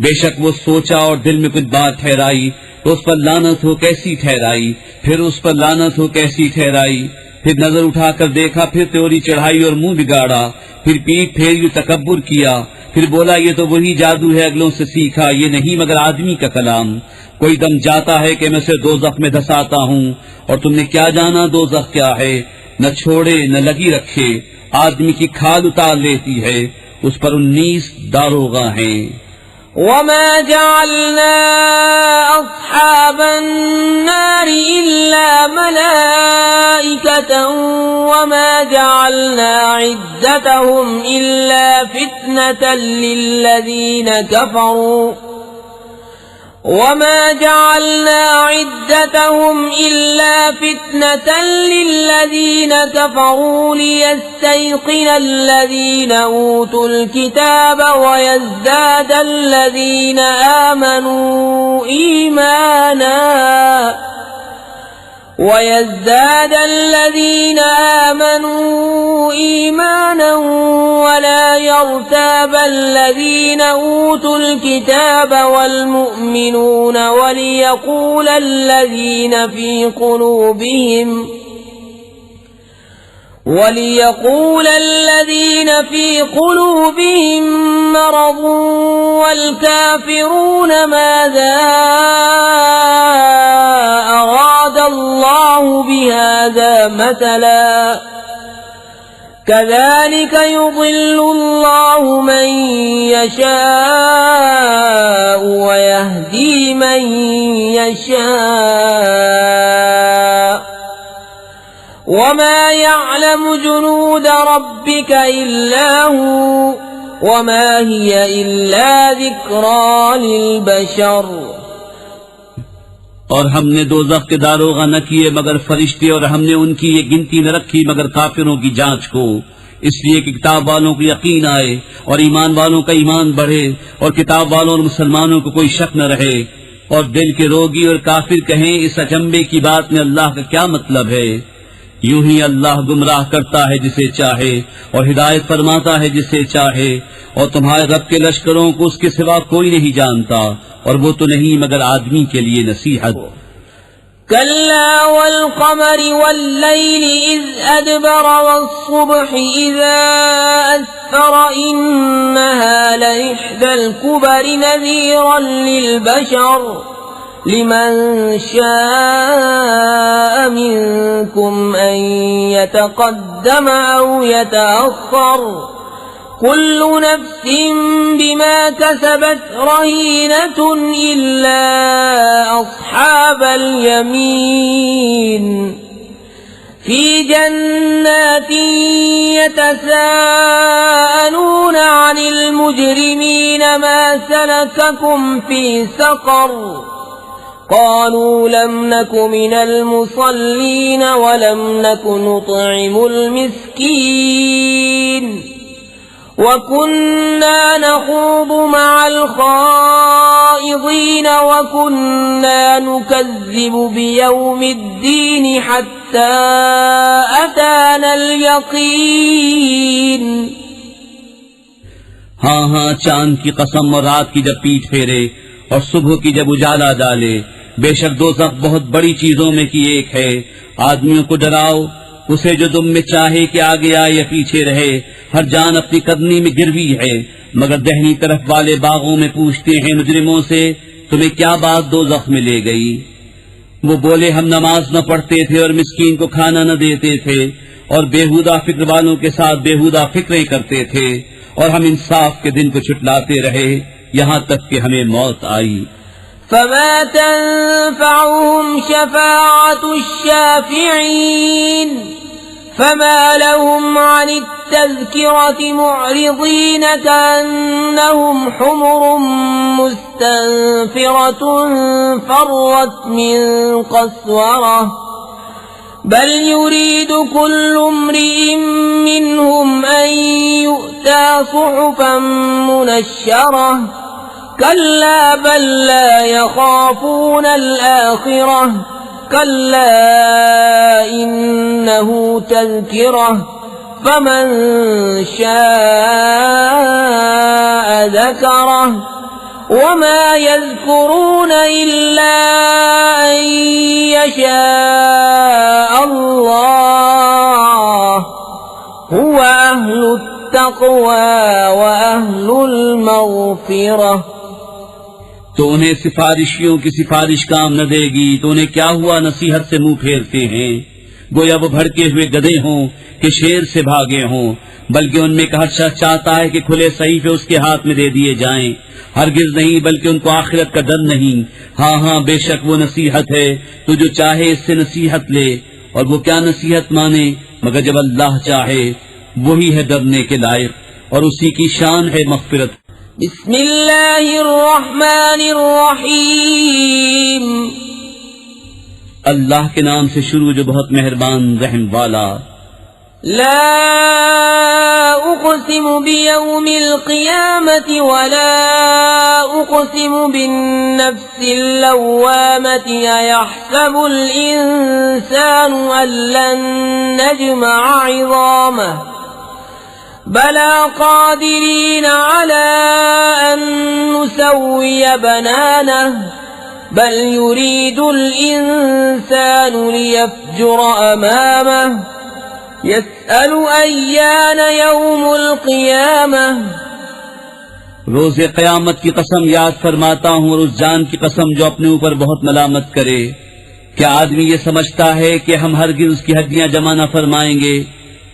बेशक वो सोचा और दिल में कुछ बात ठहराई तो उस पर लानत हो कैसी ठहराई, फिर उस पर लानत हो कैसी ठहराई। फिर नजर उठाकर देखा, फिर त्योरी चढ़ाई और मुंह बिगाड़ा, फिर पीठ फेरी तकब्बुर किया, फिर बोला ये तो वही जादू है अगलों से सीखा, ये नहीं मगर आदमी का कलाम। कोई दम जाता है कि मैं उसे दोज़ख में धसाता हूँ, और तुमने क्या जाना दोज़ख क्या है। न छोड़े न लगी रखे, आदमी की खाल उतार लेती है, उस पर 19 दारोगा हैं। वमा जअलना अस्हाबन नार इल्ला मलाइकतन वमा जअलना इद्दतहुम इल्ला फितनतन लिल्लज़ीन कफरू वमा जअलना इद्दतहुम इल्ला फितनतन लिल्लज़ीन कफरू लियस्तयक़िन अल्लज़ीन ऊतुल किताब वयज़्दाद अल्लज़ीन आमनू ईमाना वला यर्ताब الذين أوتوا الكتاب والمؤمنون وليقول الذين في قلوبهم مرض والكافرون ماذا أراد الله بهذا مثلا كذلك يضل الله من يشاء ويهدي من يشاء وما يعلم جنود ربك إلا هو وما هي إلا ذكرى للبشر। और हमने दोज़ख के दारोगा न किए मगर फरिश्ते, और हमने उनकी ये गिनती न रखी मगर काफिरों की जांच को, इसलिए कि किताब वालों को यकीन आए और ईमान वालों का ईमान बढ़े, और किताब वालों और मुसलमानों को कोई शक न रहे। और दिल के रोगी और काफिर कहें इस अचंबे की बात में अल्लाह का क्या मतलब है। यूं ही अल्लाह गुमराह करता है जिसे चाहे और हिदायत फरमाता है जिसे चाहे, और तुम्हारे रब के लश्करों को उसके सिवा कोई नहीं जानता, और वो तो नहीं मगर आदमी के लिए नसीहत। कल्ला वल क़मरि वल्लैलि इज़ अदबर वस्सुब्हि इज़ा अस्फर इन्नहा लइह्दल कुबरि नज़ीरन लिलबशर लिमन शाअ मिनकुम अन यतक़द्दम औ यतअख़्ख़र कुल्लु नफ्सिन बिमा कसबत रहीनतुन इल्ला अस्हाबल यमीन फी जन्नातिन यतसाअलून अनिल मुजरिमीन मा सलककुम फी सक़र क़ालू लम नकु मिनल मुसल्लीन वलम नकु नुत्इमुल मिस्कीन वकुन्ना नख़ूदु मअल ख़ाइज़ीन वकुन्ना नुकज़्ज़िबु बियौमिद्दीन हत्ता अतानल यक़ीन। हाँ हाँ, चांद की कसम और रात की जब पीठ फेरे और सुबह की जब उजाला डाले, बेशक दोज़ख बहुत बड़ी चीजों में की एक है। आदमियों को डराओ, उसे जो तुम में चाहे कि आगे आए या पीछे रहे। हर जान अपनी कदमी में गिरवी है, मगर दहनी तरफ वाले बागों में पूछते हैं मुजरिमों से तुम्हें क्या बात दोज़ख में ले गई। वो बोले हम नमाज न पढ़ते थे और मिस्कीन को खाना न देते थे और बेहुदा फिक्र वालों के साथ बेहुदा फिक्रें करते थे, और हम इंसाफ के दिन को छुटलाते रहे यहाँ तक कि हमें मौत आई। फमा तंफअहुम शफाअतुश शाफिईन फमा लहुम अनित तज़किरति मुअरिज़ीन कअन्नहुम हुमुरुम मुस्तनफिरतुन फर्रत मिन क़स्वरह बल युरीदु कुल्लु इम्रिइन मिनहुम अन यु'ता सुहुफन मुनश्शरह कल्ला बल ला यखाफून अल-आखिरह कल्ला इन्नहु तज़किरह फमन शाअ ज़करह वमा यज़कुरून इल्ला अन यशाअ अल्लाह हुवा अहलुत्तक़वा व अहलुल मग़फ़िरह। तो उन्हें सिफारिशियों की सिफारिश काम न देगी, तो उन्हें क्या हुआ नसीहत से मुंह फेरते हैं, गोया वो भड़के हुए गधे हों कि शेर से भागे हों। बल्कि उनमें का हर शख्स चाहता है कि खुले सहीफे उसके हाथ में दे दिए जाएं। हरगिज नहीं, बल्कि उनको आखिरत का डर नहीं। हाँ हाँ, बेशक वो नसीहत है, तो जो चाहे इससे नसीहत ले। और वो क्या नसीहत माने मगर जब अल्लाह चाहे, वही है डरने के लायक और उसी की शान है मग़फ़िरत। बिस्मिल्लाहिर्रहमानिर्रहीम। अल्लाह के नाम से शुरू जो बहुत मेहरबान रहम वाला। ला उक़सिमु बियौमिल क़ियामति वला उक़सिमु बिन्नफ्सिल लव्वामति अयहसबुल इंसानु अल्लन नजमअ इज़ामह बला क़ादिरीन अला अन नुसव्विय बनानह बल युरीदुल इंसानु लियफ़्जुर अमामह यस्अलु अय्यान यौमुल क़ियामह। रोज़े क़यामत की कसम याद फरमाता हूँ और उस जान की कसम जो अपने ऊपर बहुत मलामत करे। क्या आदमी ये समझता है कि हम हरगिज़ उसकी हड्डियां जमा न फरमाएंगे?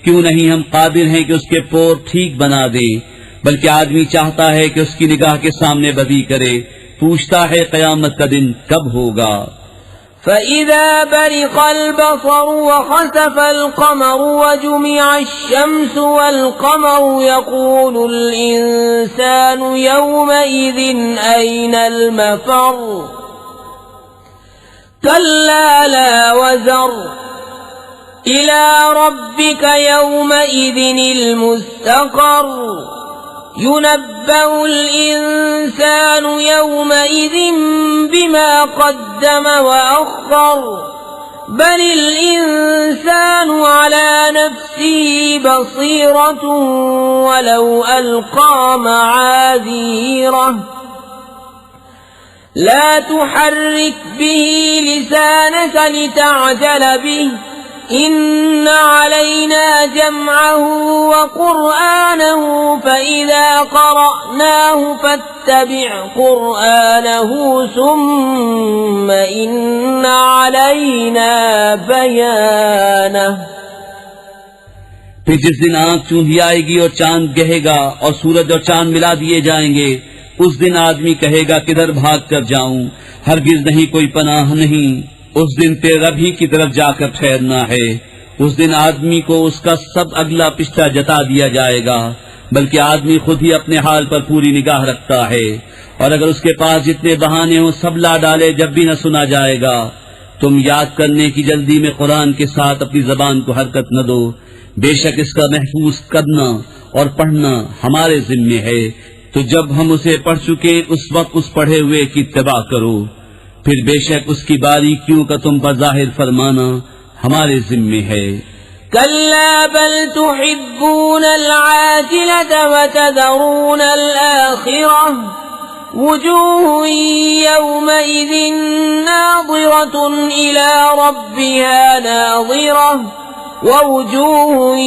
क्यों नहीं हम कादिर हैं कि उसके पोर ठीक बना दें। बल्कि आदमी चाहता है कि उसकी निगाह के सामने बदी करे। पूछता है क़यामत का दिन कब होगा। फ़इज़ा बरिक़ल बसरु वख़सफ़ल क़मरु वजुमिअश शम्सु वल क़मरु यक़ूलुल इंसानु यौमइज़िन अयनल मफ़र कल्ला ला वज़र इला रब्बिका यौमइज़िनिल मुस्तक़र युनब्बअुल इंसानु यौमइज़िन बिमा क़द्दम व अख़्ख़र बलिल इंसानु अला नफ़्सिही बसीरतुन वलौ अल्क़ा मआज़ीरह ला तुहर्रिक बिही लिसानक लितअजल बिही इन्न अलैना जमअहु व क़ुरआनहु फ़इज़ा क़रअनाहु फ़त्तबिअ क़ुरआनहु सुम्म इन्न अलैना बयानह। फिर जिस दिन आंख चूंधी आएगी और चांद गहेगा और सूरज और चांद मिला दिए जाएंगे, उस दिन आदमी कहेगा किधर भाग कर जाऊं, हरगिज नहीं, कोई पनाह नहीं। उस दिन तेरे रब ही की तरफ जाकर ठहरना है। उस दिन आदमी को उसका सब अगला पिछला जता दिया जाएगा। बल्कि आदमी खुद ही अपने हाल पर पूरी निगाह रखता है, और अगर उसके पास जितने बहाने हों सब ला डाले, जब भी न सुना जाएगा। तुम याद करने की जल्दी में कुरान के साथ अपनी जबान को हरकत न दो। बेशक इसका महफूज करना और पढ़ना हमारे जिम्मे है। तो जब हम उसे पढ़ चुके, उस वक्त उस पढ़े हुए की इत्तिबा करो। फिर बेशक उसकी बारीकियों का तुम पर जाहिर फरमाना हमारे जिम्मे है। कल्ला बल तुहिब्बूनल आजिलत व तज़रूनल आखिरह वुजूहुन यौमइज़िन नाज़िरतुन इला रब्बिहा नाज़िरह व वुजूहुन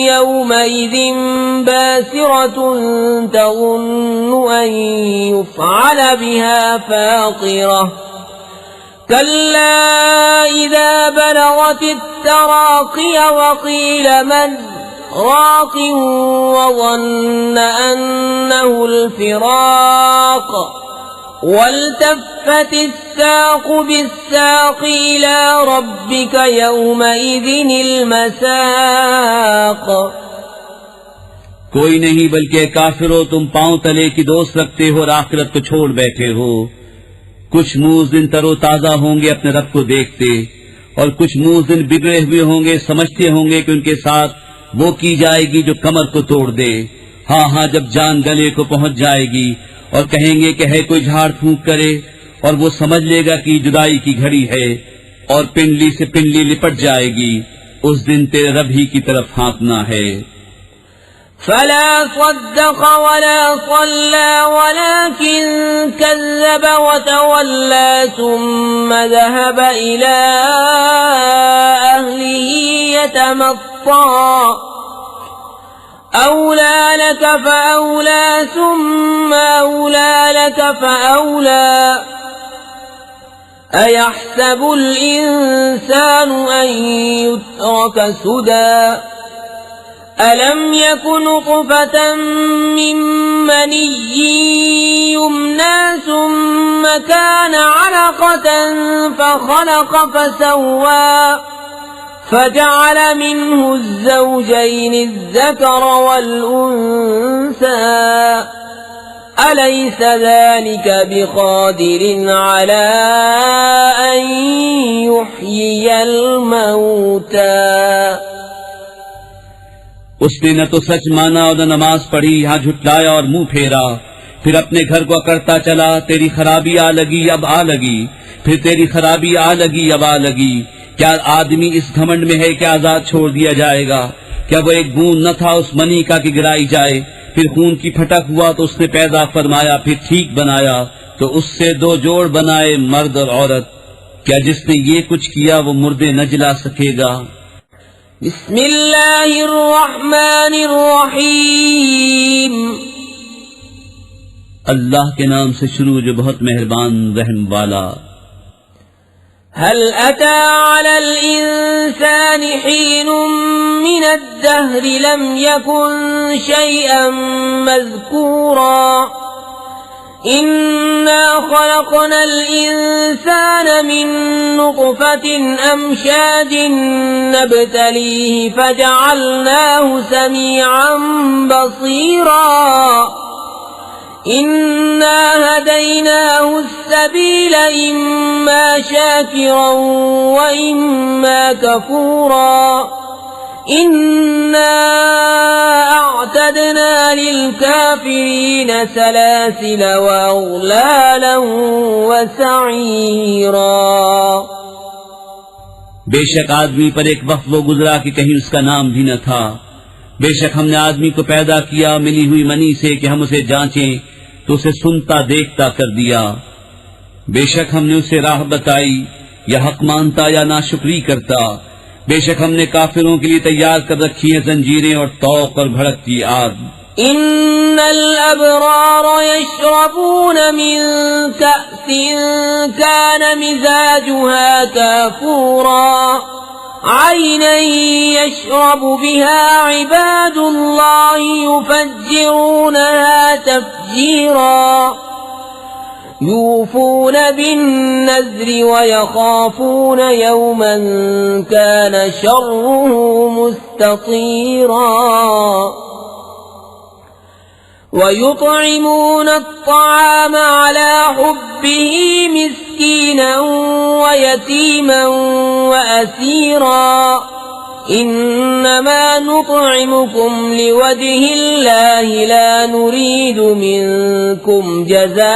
यौमइज़िन बासिरतुन तज़ुन्नु अन युफ़अल बिहा फाक़िरह कल्ला इज़ा बलगतित तराक़िय वक़ील मन राक़ वज़न्न अन्नहुल फ़िराक़ वल्तफ़्फ़तिस साक़ बिस्साक़ इला रब्बिका यौमइज़िनिल मसाक़। कोई नहीं बल्कि काफिरों, तुम पांव तले की दोस्त रखते हो और आखिरत को छोड़ बैठे हो। कुछ मुंह उस दिन तरोताजा होंगे अपने रब को देखते, और कुछ मुज़िन बिगड़े हुए होंगे, समझते होंगे कि उनके साथ वो की जाएगी जो कमर को तोड़ दे। हाँ हाँ, जब जान गले को पहुंच जाएगी और कहेंगे कि है कोई झाड़ फूंक करे, और वो समझ लेगा कि जुदाई की घड़ी है और पिंडली से पिंडली लिपट जाएगी। उस दिन तेरे रब ही की तरफ हाँकना है। फला सद्दक़ वला सल्ला वलाकिन कज़्ज़ब वतवल्ला सुम्मा ज़हब इला अहलिही यतमत्ता औला लक फऔला सुम्मा औला लक फऔला अयहसबुल इंसानु अन युत्रक सुदा अलम यकुन नुत्फ़तन मिन मनिय्यिन युम्ना सुम्मा कान अलक़तन फख़लक़ फसव्वा फजअल मिन्हु ज़ौजैनि الذكر والأنثى अलैस ज़ालिक बिक़ादिरिन अला अन युह्यियल मौता। उसने न तो सच माना और न नमाज पढ़ी, यहाँ झुटलाया और मुंह फेरा। फिर अपने घर को अकड़ता चला, तेरी खराबी आ लगी अब आ लगी, फिर तेरी खराबी आ लगी अब आ लगी। क्या आदमी इस घमंड में है कि आजाद छोड़ दिया जाएगा? क्या वो एक बूंद न था उस मनी का कि गिराई जाए? फिर खून की फटक हुआ तो उसने पैदा फरमाया, फिर ठीक बनाया तो उससे दो जोड़ बनाए, मर्द और औरत। क्या जिसने ये कुछ किया वो मुर्दे न जला सकेगा? बिस्मिल्लाहिर रहमानिर रहीम। अल्लाह के नाम से शुरू जो बहुत मेहरबान रहम वाला। हल अता अलल इंसानि हीनुम मिनद्दहर लम यकुन शैअन मज़कूरा इन्ना खलक़नल इंसाना मिन नुत्फ़तिन अमशाजिन नब्तलीहि फजअलनाहु समीअन बसीरा इन्ना हदैनाहु अस्सबील इम्मा शाकिरन व इम्मा कफूरा इन्ना अअतदना लिलकाफिरीन सलासिल व अग़लालन व सईरा। बेशक आदमी पर एक वक्त वो गुजरा कि कहीं उसका नाम भी न था। बेशक हमने आदमी को पैदा किया मिली हुई मनी से कि हम उसे जांचें, तो उसे सुनता देखता कर दिया। बेशक हमने उसे राह बताई, या हक मानता या नाशुक्री करता। बेशक हमने काफिरों के लिए तैयार कर रखी है जंजीरें और तौक और भड़कती आग। इन्नल अबरार यशरबून मिन कअसिन कान मिजाजुहा काफूरा ऐनन यशरबु बिहा इबादुल्लाहि युफज्जिरूनहा तफजीरा यूफून बिन्नज़्रि व यख़ाफ़ून यौमन कान शर्रुहु मुस्ततीरा वयुत्इमून अत्तआम अला हुब्बिही मिस्कीनन व यतीमन व असीरा इन्नमा नुत्इमुकुम लिवजहिल्लाहि ला नुरीदु मिनकुम जज़ाअन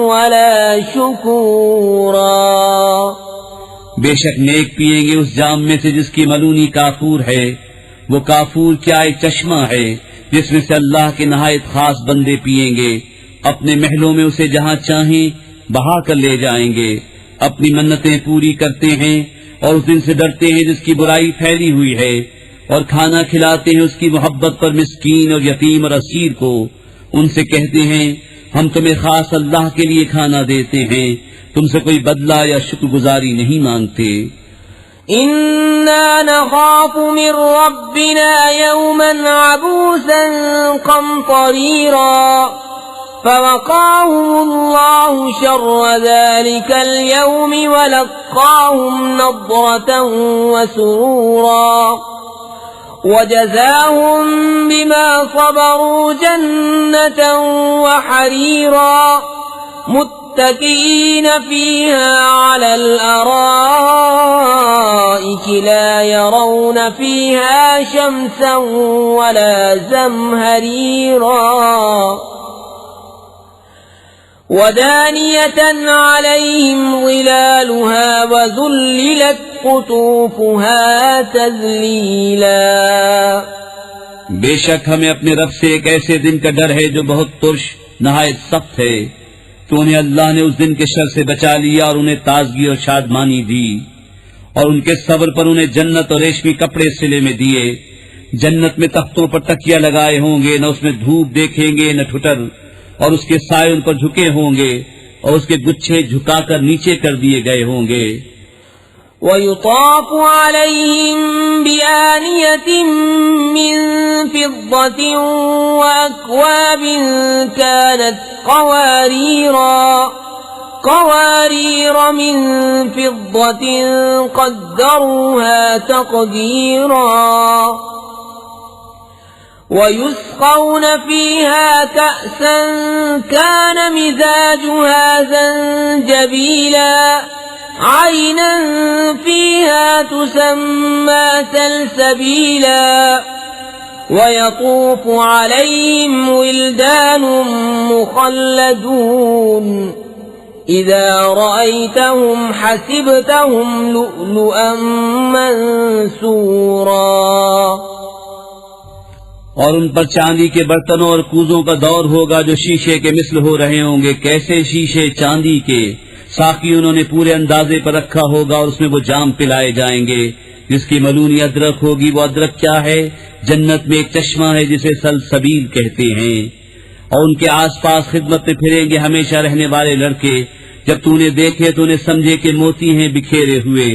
वला शुकूरा। बेशक नेक पिएंगे उस जाम में से जिसकी मलूनी काफूर है। वो काफूर क्या एक चश्मा है जिसमें से अल्लाह के नहायत खास बंदे पिएंगे। अपने महलों में उसे जहाँ चाहें बहा कर ले जाएंगे। अपनी मन्नतें पूरी करते हैं और उस दिन से डरते हैं जिसकी बुराई फैली हुई है, और खाना खिलाते हैं उसकी मोहब्बत पर मिस्कीन और यतीम और असीर को। उनसे कहते हैं हम तुम्हें खास अल्लाह के लिए खाना देते हैं, तुमसे कोई बदला या शुक्रगुजारी नहीं मांगते। इन्ना नखाफु मिन रब्बिना यौमन अबूसन क़मतरीरा फवक़ाहुमुल्लाहु शर्र ज़ालिकल यौमि व लक़्क़ाहुम नज़्रतन व सुरूरा व जज़ाहुम बिमा सबरू जन्नतन व हरीरा متكئين فيها على الأرائك لا يرون فيها شمسا ولا زمهريرا ودانية عليهم ظلالها وذللت قطوفها تذलीला। बेशक हमें अपने रब से एक ऐसे दिन का डर है जो बहुत तुर्श नहायत सख्त है, तो उन्हें अल्लाह ने उस दिन के शर से बचा लिया और उन्हें ताजगी और शादमानी दी, और उनके सब्र पर उन्हें जन्नत और रेशमी कपड़े सिले में दिए। जन्नत में तख्तों पर तकिया लगाए होंगे, न उसमें धूप देखेंगे न ठुटर, और उसके साए उन पर झुके होंगे और उसके गुच्छे झुकाकर नीचे कर दिए गए होंगे। ويطاف عليهم بآنية من فضة وأكواب كانت قوارير من فضة قدروها تقديرا ويسقون فيها كأسا كان مزاجها زنجبيلا عينا فيها تسمى سلسبيلا ويطوف عليهم ولدان مخلدون إذا رأيتهم حسبتهم لؤلؤا منثورا। और उन पर चांदी के बर्तनों और कूजों का दौर होगा जो शीशे के मिस्ल हो रहे होंगे। कैसे शीशे चांदी के, साकी उन्होंने पूरे अंदाजे पर रखा होगा और उसमें वो जाम पिलाए जाएंगे जिसकी मलूनी अदरक होगी। वो अदरक क्या है? जन्नत में एक चश्मा है जिसे सलसबील कहते हैं। और उनके आसपास खिदमत में फिरेंगे हमेशा रहने वाले लड़के, जब तूने देखे तो उन्हें समझे कि मोती हैं बिखेरे हुए।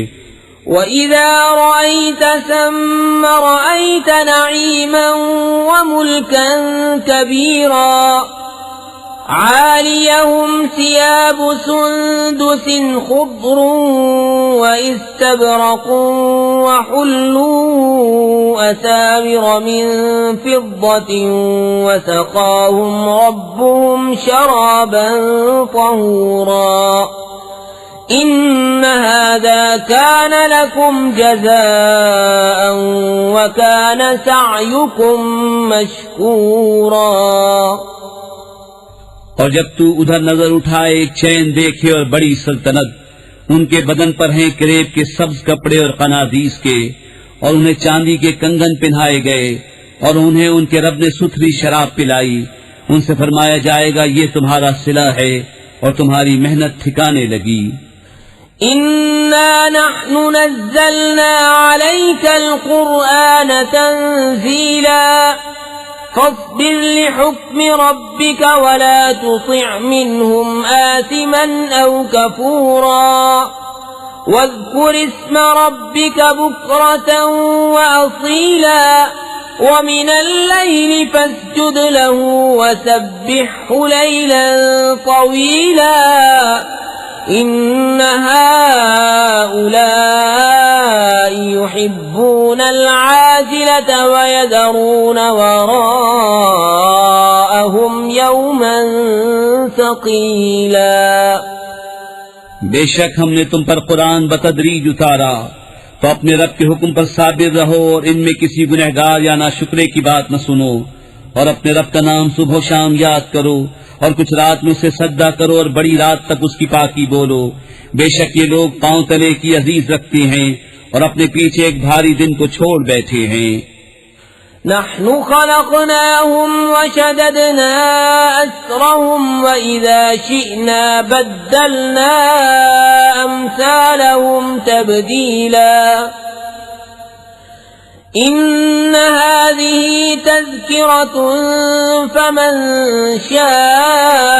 وَإِذَا رَأَيْتَ ثَمَّ رَأَيْتَ نَعِيمًا وَمُلْكًا كَبِيرًا عَالِيَهُمْ ثِيَابُ سُندُسٍ خُضْرٌ وَإِسْتَبْرَقٌ وَحُلُّوا أَسَاوِرَ مِن فِضَّةٍ وَسَقَاهُمْ رَبُّهُمْ شَرَابًا طَهُورًا إن هذا كان لكم جزاء وكان سعيكم مشكورا। और जब तू उधर नजर उठाए एक चैन देखे और बड़ी सल्तनत, उनके बदन पर हैं करेब के सब्ज कपड़े और कनादीस के, और उन्हें चांदी के कंगन पहनाए गए, और उन्हें उनके रब ने सुथरी शराब पिलाई। उनसे फरमाया जाएगा ये तुम्हारा सिला है और तुम्हारी मेहनत ठिकाने लगी। इन्ना नहनु नज़्ज़लना अलैका अल-कुरआन तंज़ीला फस्बिर लिहुक्मि रब्बिका वला तुतिअ मिनहुम आसिमन औ कफूरा वज़्कुर इस्म रब्बिका बुक्रतन व असीला वमिनल लैलि फस्जुद लहु वसब्बिहु लैलन तवीला इन्न हाउलाइ युहिब्बूनल आजिलता व यदरून वराअहुम यौमन सकीला। बेशक हमने तुम पर कुरान बतदरीज उतारा, तो अपने रब के हुक्म पर साबिर रहो और इनमें किसी गुनहगार या नाशुक्रे की बात न सुनो, और अपने रब का नाम सुबह शाम याद करो, और कुछ रात में उसे सजदा करो और बड़ी रात तक उसकी पाकी बोलो। बेशक ये लोग पांव तले की अजीज रखते हैं और अपने पीछे एक भारी दिन को छोड़ बैठे हैं। नहनु खलक़नाहुम व शददना अस्रहुम व इज़ा शिअना बद्दलना अम्सालहुम तब्दीला इन्न हाज़िही तज़किरतुन फमन शाअ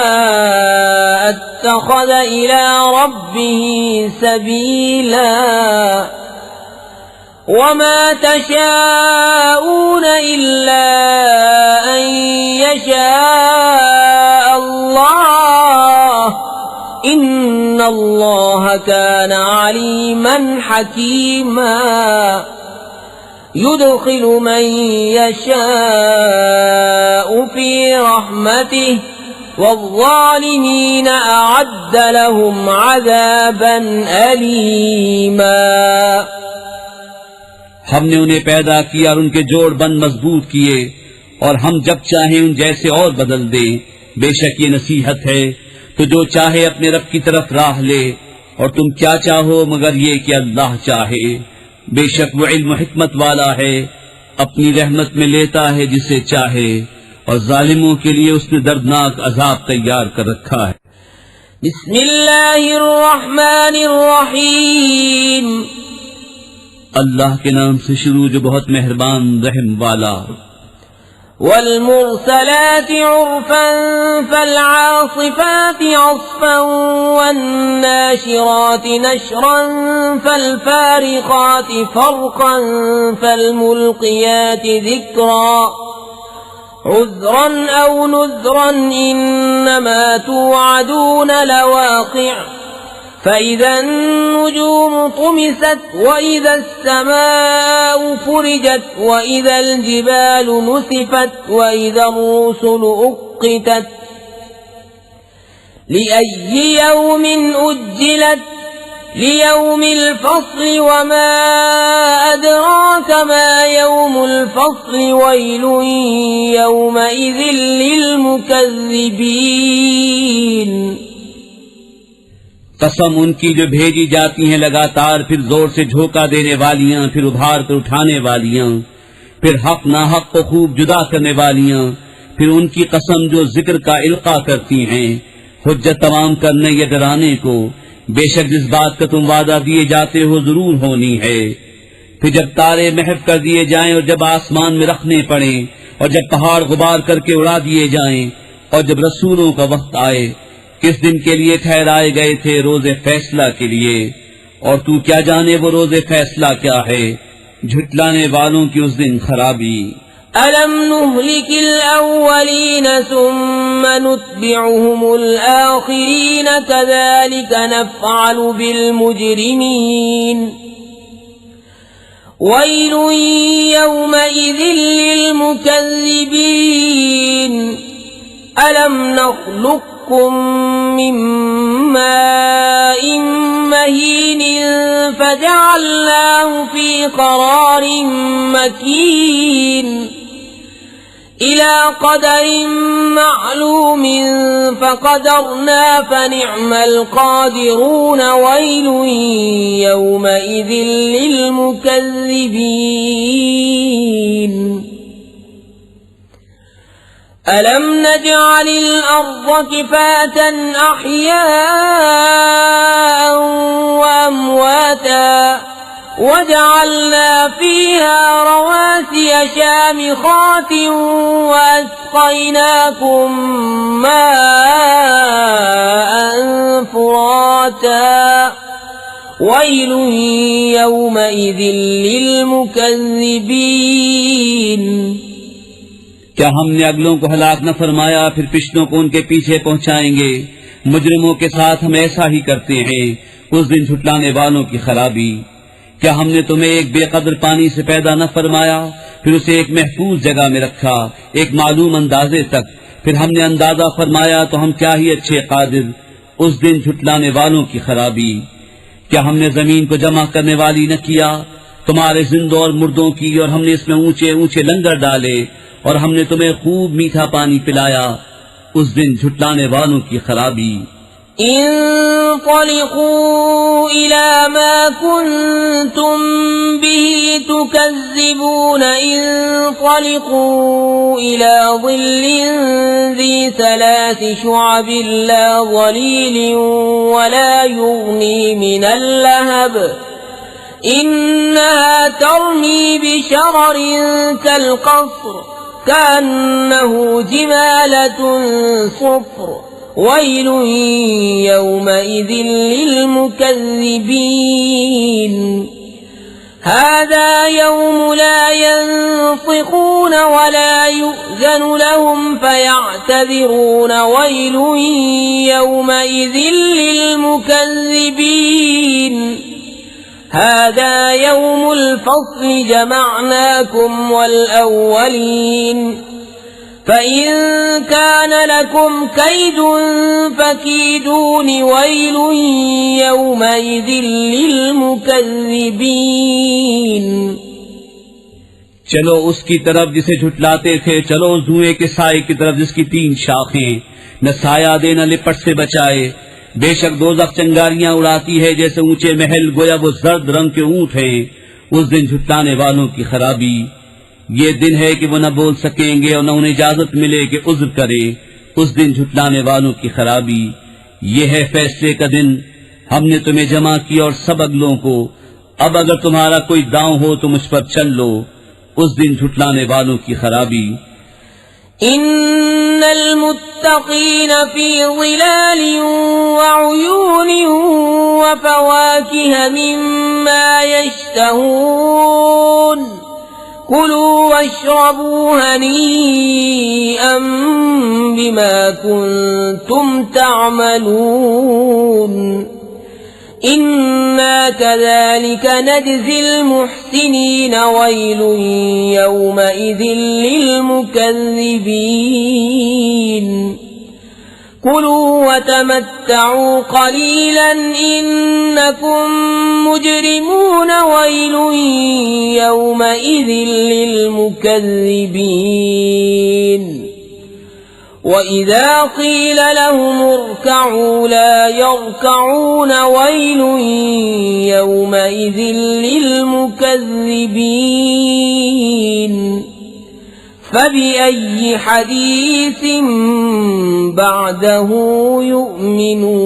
इत्तख़ज़ इला रब्बिही सबीला वमा तशाऊन इल्ला अन यशाअ अल्लाह इन्नल्लाह कान अलीमन हकीमा युदखिलु मन यशाअ फी रहमतिही والظالمين أعد لهم عذابا أليما। हमने उन्हें पैदा किया और उनके जोड़ बंद मजबूत किए और हम जब चाहें उन जैसे और बदल दें। बेशक ये नसीहत है तो जो चाहे अपने रब की तरफ राह ले और तुम क्या चाहो मगर ये कि अल्लाह चाहे। बेशक वो इल्म हिकमत वाला है, अपनी रहमत में लेता है जिसे चाहे और जालिमों के लिए उसने दर्दनाक अजाब तैयार कर रखा है। बिस्मिल्लाहिर्रहमानिर्रहीम। अल्लाह के नाम से शुरू जो बहुत मेहरबान रहम वाला। वल्मुरसलाति उर्फन फलआसिफाति अस्फन वन्नाशिराति नशरन फलफारिकाति फरकन फलमुल्कियाति ज़िक्रा उज़्रन औ नुज़्रन इन्नमा तुअदून लवाक़िअ فإذا النجوم طمست وإذا السماء فرجت وإذا الجبال نسفت وإذا الرسل أقتت لأي يوم أجلت ليوم الفصل وما أدراك ما يوم الفصل ويل يومئذ للمكذبين। कसम उनकी जो भेजी जाती हैं लगातार, फिर जोर से झोंका देने वालियां, फिर उभार कर उठाने वालियां, फिर हक नाहक को खूब जुदा करने वालियां, फिर उनकी कसम जो जिक्र का इल्का करती हैं हुज्जत तमाम करने या डराने को। बेशक जिस बात का तुम वादा दिए जाते हो जरूर होनी है। फिर जब तारे महव कर दिए जाएं और जब आसमान में रखने पड़े और जब पहाड़ गुबार करके उड़ा दिए जाएं और जब रसूलों का वक्त आए, किस दिन के लिए ठहराए गए थे? रोजे फैसला के लिए। और तू क्या जाने वो रोजे फैसला क्या है? झुटलाने वालों की उस दिन खराबी। अलम नुहलिकिल अव्वलीन सुम्मा नुत्बिउहुमुल आखिरीन कज़ालिक नफ़अलु बिल मुजरिमीन वैलुन यौमइज़िन लिल मुकज़्ज़िबीन। अलम नख़्लुक़कुम मिन माइन महीन फजअलनाहु फी क़रारिन मकीन इला क़दरिन मअलूमिन फ़क़दरना फ़निअमल क़ादिरून वैलुन यौमइज़िन लिलमुकज़्ज़िबीन। अलम नजअलिल अर्ज़ किफ़ातन अह्याअन व अम्वाता वजअलना फ़ीहा रवासिय शामिखातिन वअस्क़यनाकुम माअन फ़ुराता वैलुन यौमइज़िन लिलमुकज़्ज़िबीन। क्या हमने अगलों को हलाक न फरमाया, फिर पिछलों को उनके पीछे पहुंचाएंगे। मुजरिमों के साथ हम ऐसा ही करते हैं। उस दिन झुटलाने वालों की खराबी। क्या हमने तुम्हें एक बेकदर पानी से पैदा न फरमाया, फिर उसे एक महफूज जगह में रखा, एक मालूम अंदाजे तक, फिर हमने अंदाजा फरमाया तो हम क्या ही अच्छे कादिर। उस दिन झुटलाने वालों की खराबी। क्या हमने जमीन को जमा करने वाली न किया, तुम्हारे जिंदों और मुर्दों की, और हमने इसमें ऊंचे ऊंचे लंगर डाले और हमने तुम्हें खूब मीठा पानी पिलाया। उस दिन झुटलाने वालों की खराबी। इंतलिकू इला मा कुंतुम बिही तुकज़्ज़िबून इंतलिकू इला ज़िल्लिन ज़ी सलासी शुअबिन ला ज़लीलिन वला युग़नी मिनल लहब इन्नहा तर्मी बिशररिन कल्क़स्र कअन्नहु जिमालतुन सुफ़्र वैलुन यौमइज़िन लिलमुकज़्ज़िबीन। हाज़ा यौम ला यंतिक़ून वला युअ्ज़नु लहुम फयअ्तज़िरून वैलुन यौमइज़िन लिलमुकज़्ज़िबीन। हाज़ा यौमुल फ़स्ल जमअनाकुम वल अव्वलीन فإن كان لكم كيد فكيدون ويل يومئذ للمكذبين। चलो उसकी तरफ जिसे झुटलाते थे, चलो उस धुएं के साए की तरफ जिसकी 3 शाखें, न साया दे न लिपट से बचाए। बेशक दोज़ख चिंगारियां उड़ाती है जैसे ऊंचे महल, गोया वो जर्द रंग के ऊंट हैं। उस दिन झुटलाने वालों की खराबी। ये दिन है कि वो न बोल सकेंगे और न उन्हें इजाजत मिले कि उज्र करे। उस दिन झुटलाने वालों की खराबी। ये है फैसले का दिन। हमने तुम्हें जमा किया और सब अगलों को। अब अगर तुम्हारा कोई दांव हो तो मुझ पर चल लो। उस दिन झुटलाने वालों की खराबी। इन्नल मुत्तकीन फी ज़िलालिन व उयून व फ़वाकिह मिम्मा यश्तहून कुलू वश्रबू हनीअन बिमा कुंतुम तअमलून इन्ना कज़ालिक नजज़िल मुहसिनीन वैल यौमइज़िन लिलमुकज़्ज़िबीन। कुलू वतमत्तऊ क़लीलन इन्नकुम मुजरिमून वैल यौमइज़िन लिलमुकज़्ज़िबीन। وإذا قيل لهم اركعوا لا يركعون ويل يومئذ للمكذبين فبأي حديث بعده يؤمنون।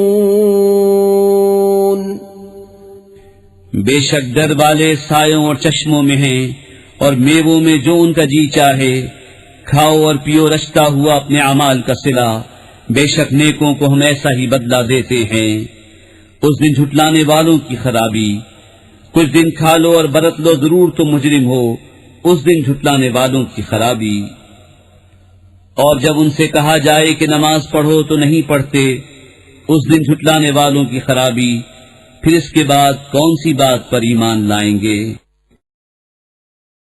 बेशक डर वाले सायों और चश्मों में हैं और मेवों में जो उनका जी चाहे। खाओ और पियो रचता हुआ अपने अमाल का सिला। बेशक नेकों को हम ऐसा ही बदला देते हैं। उस दिन झुटलाने वालों की खराबी। कुछ दिन खा लो और बरत लो, जरूर तुम मुजरिम हो। उस दिन झुटलाने वालों की खराबी। और जब उनसे कहा जाए कि नमाज पढ़ो तो नहीं पढ़ते, उस दिन झुटलाने वालों की खराबी। फिर इसके बाद कौन सी बात पर ईमान लाएंगे।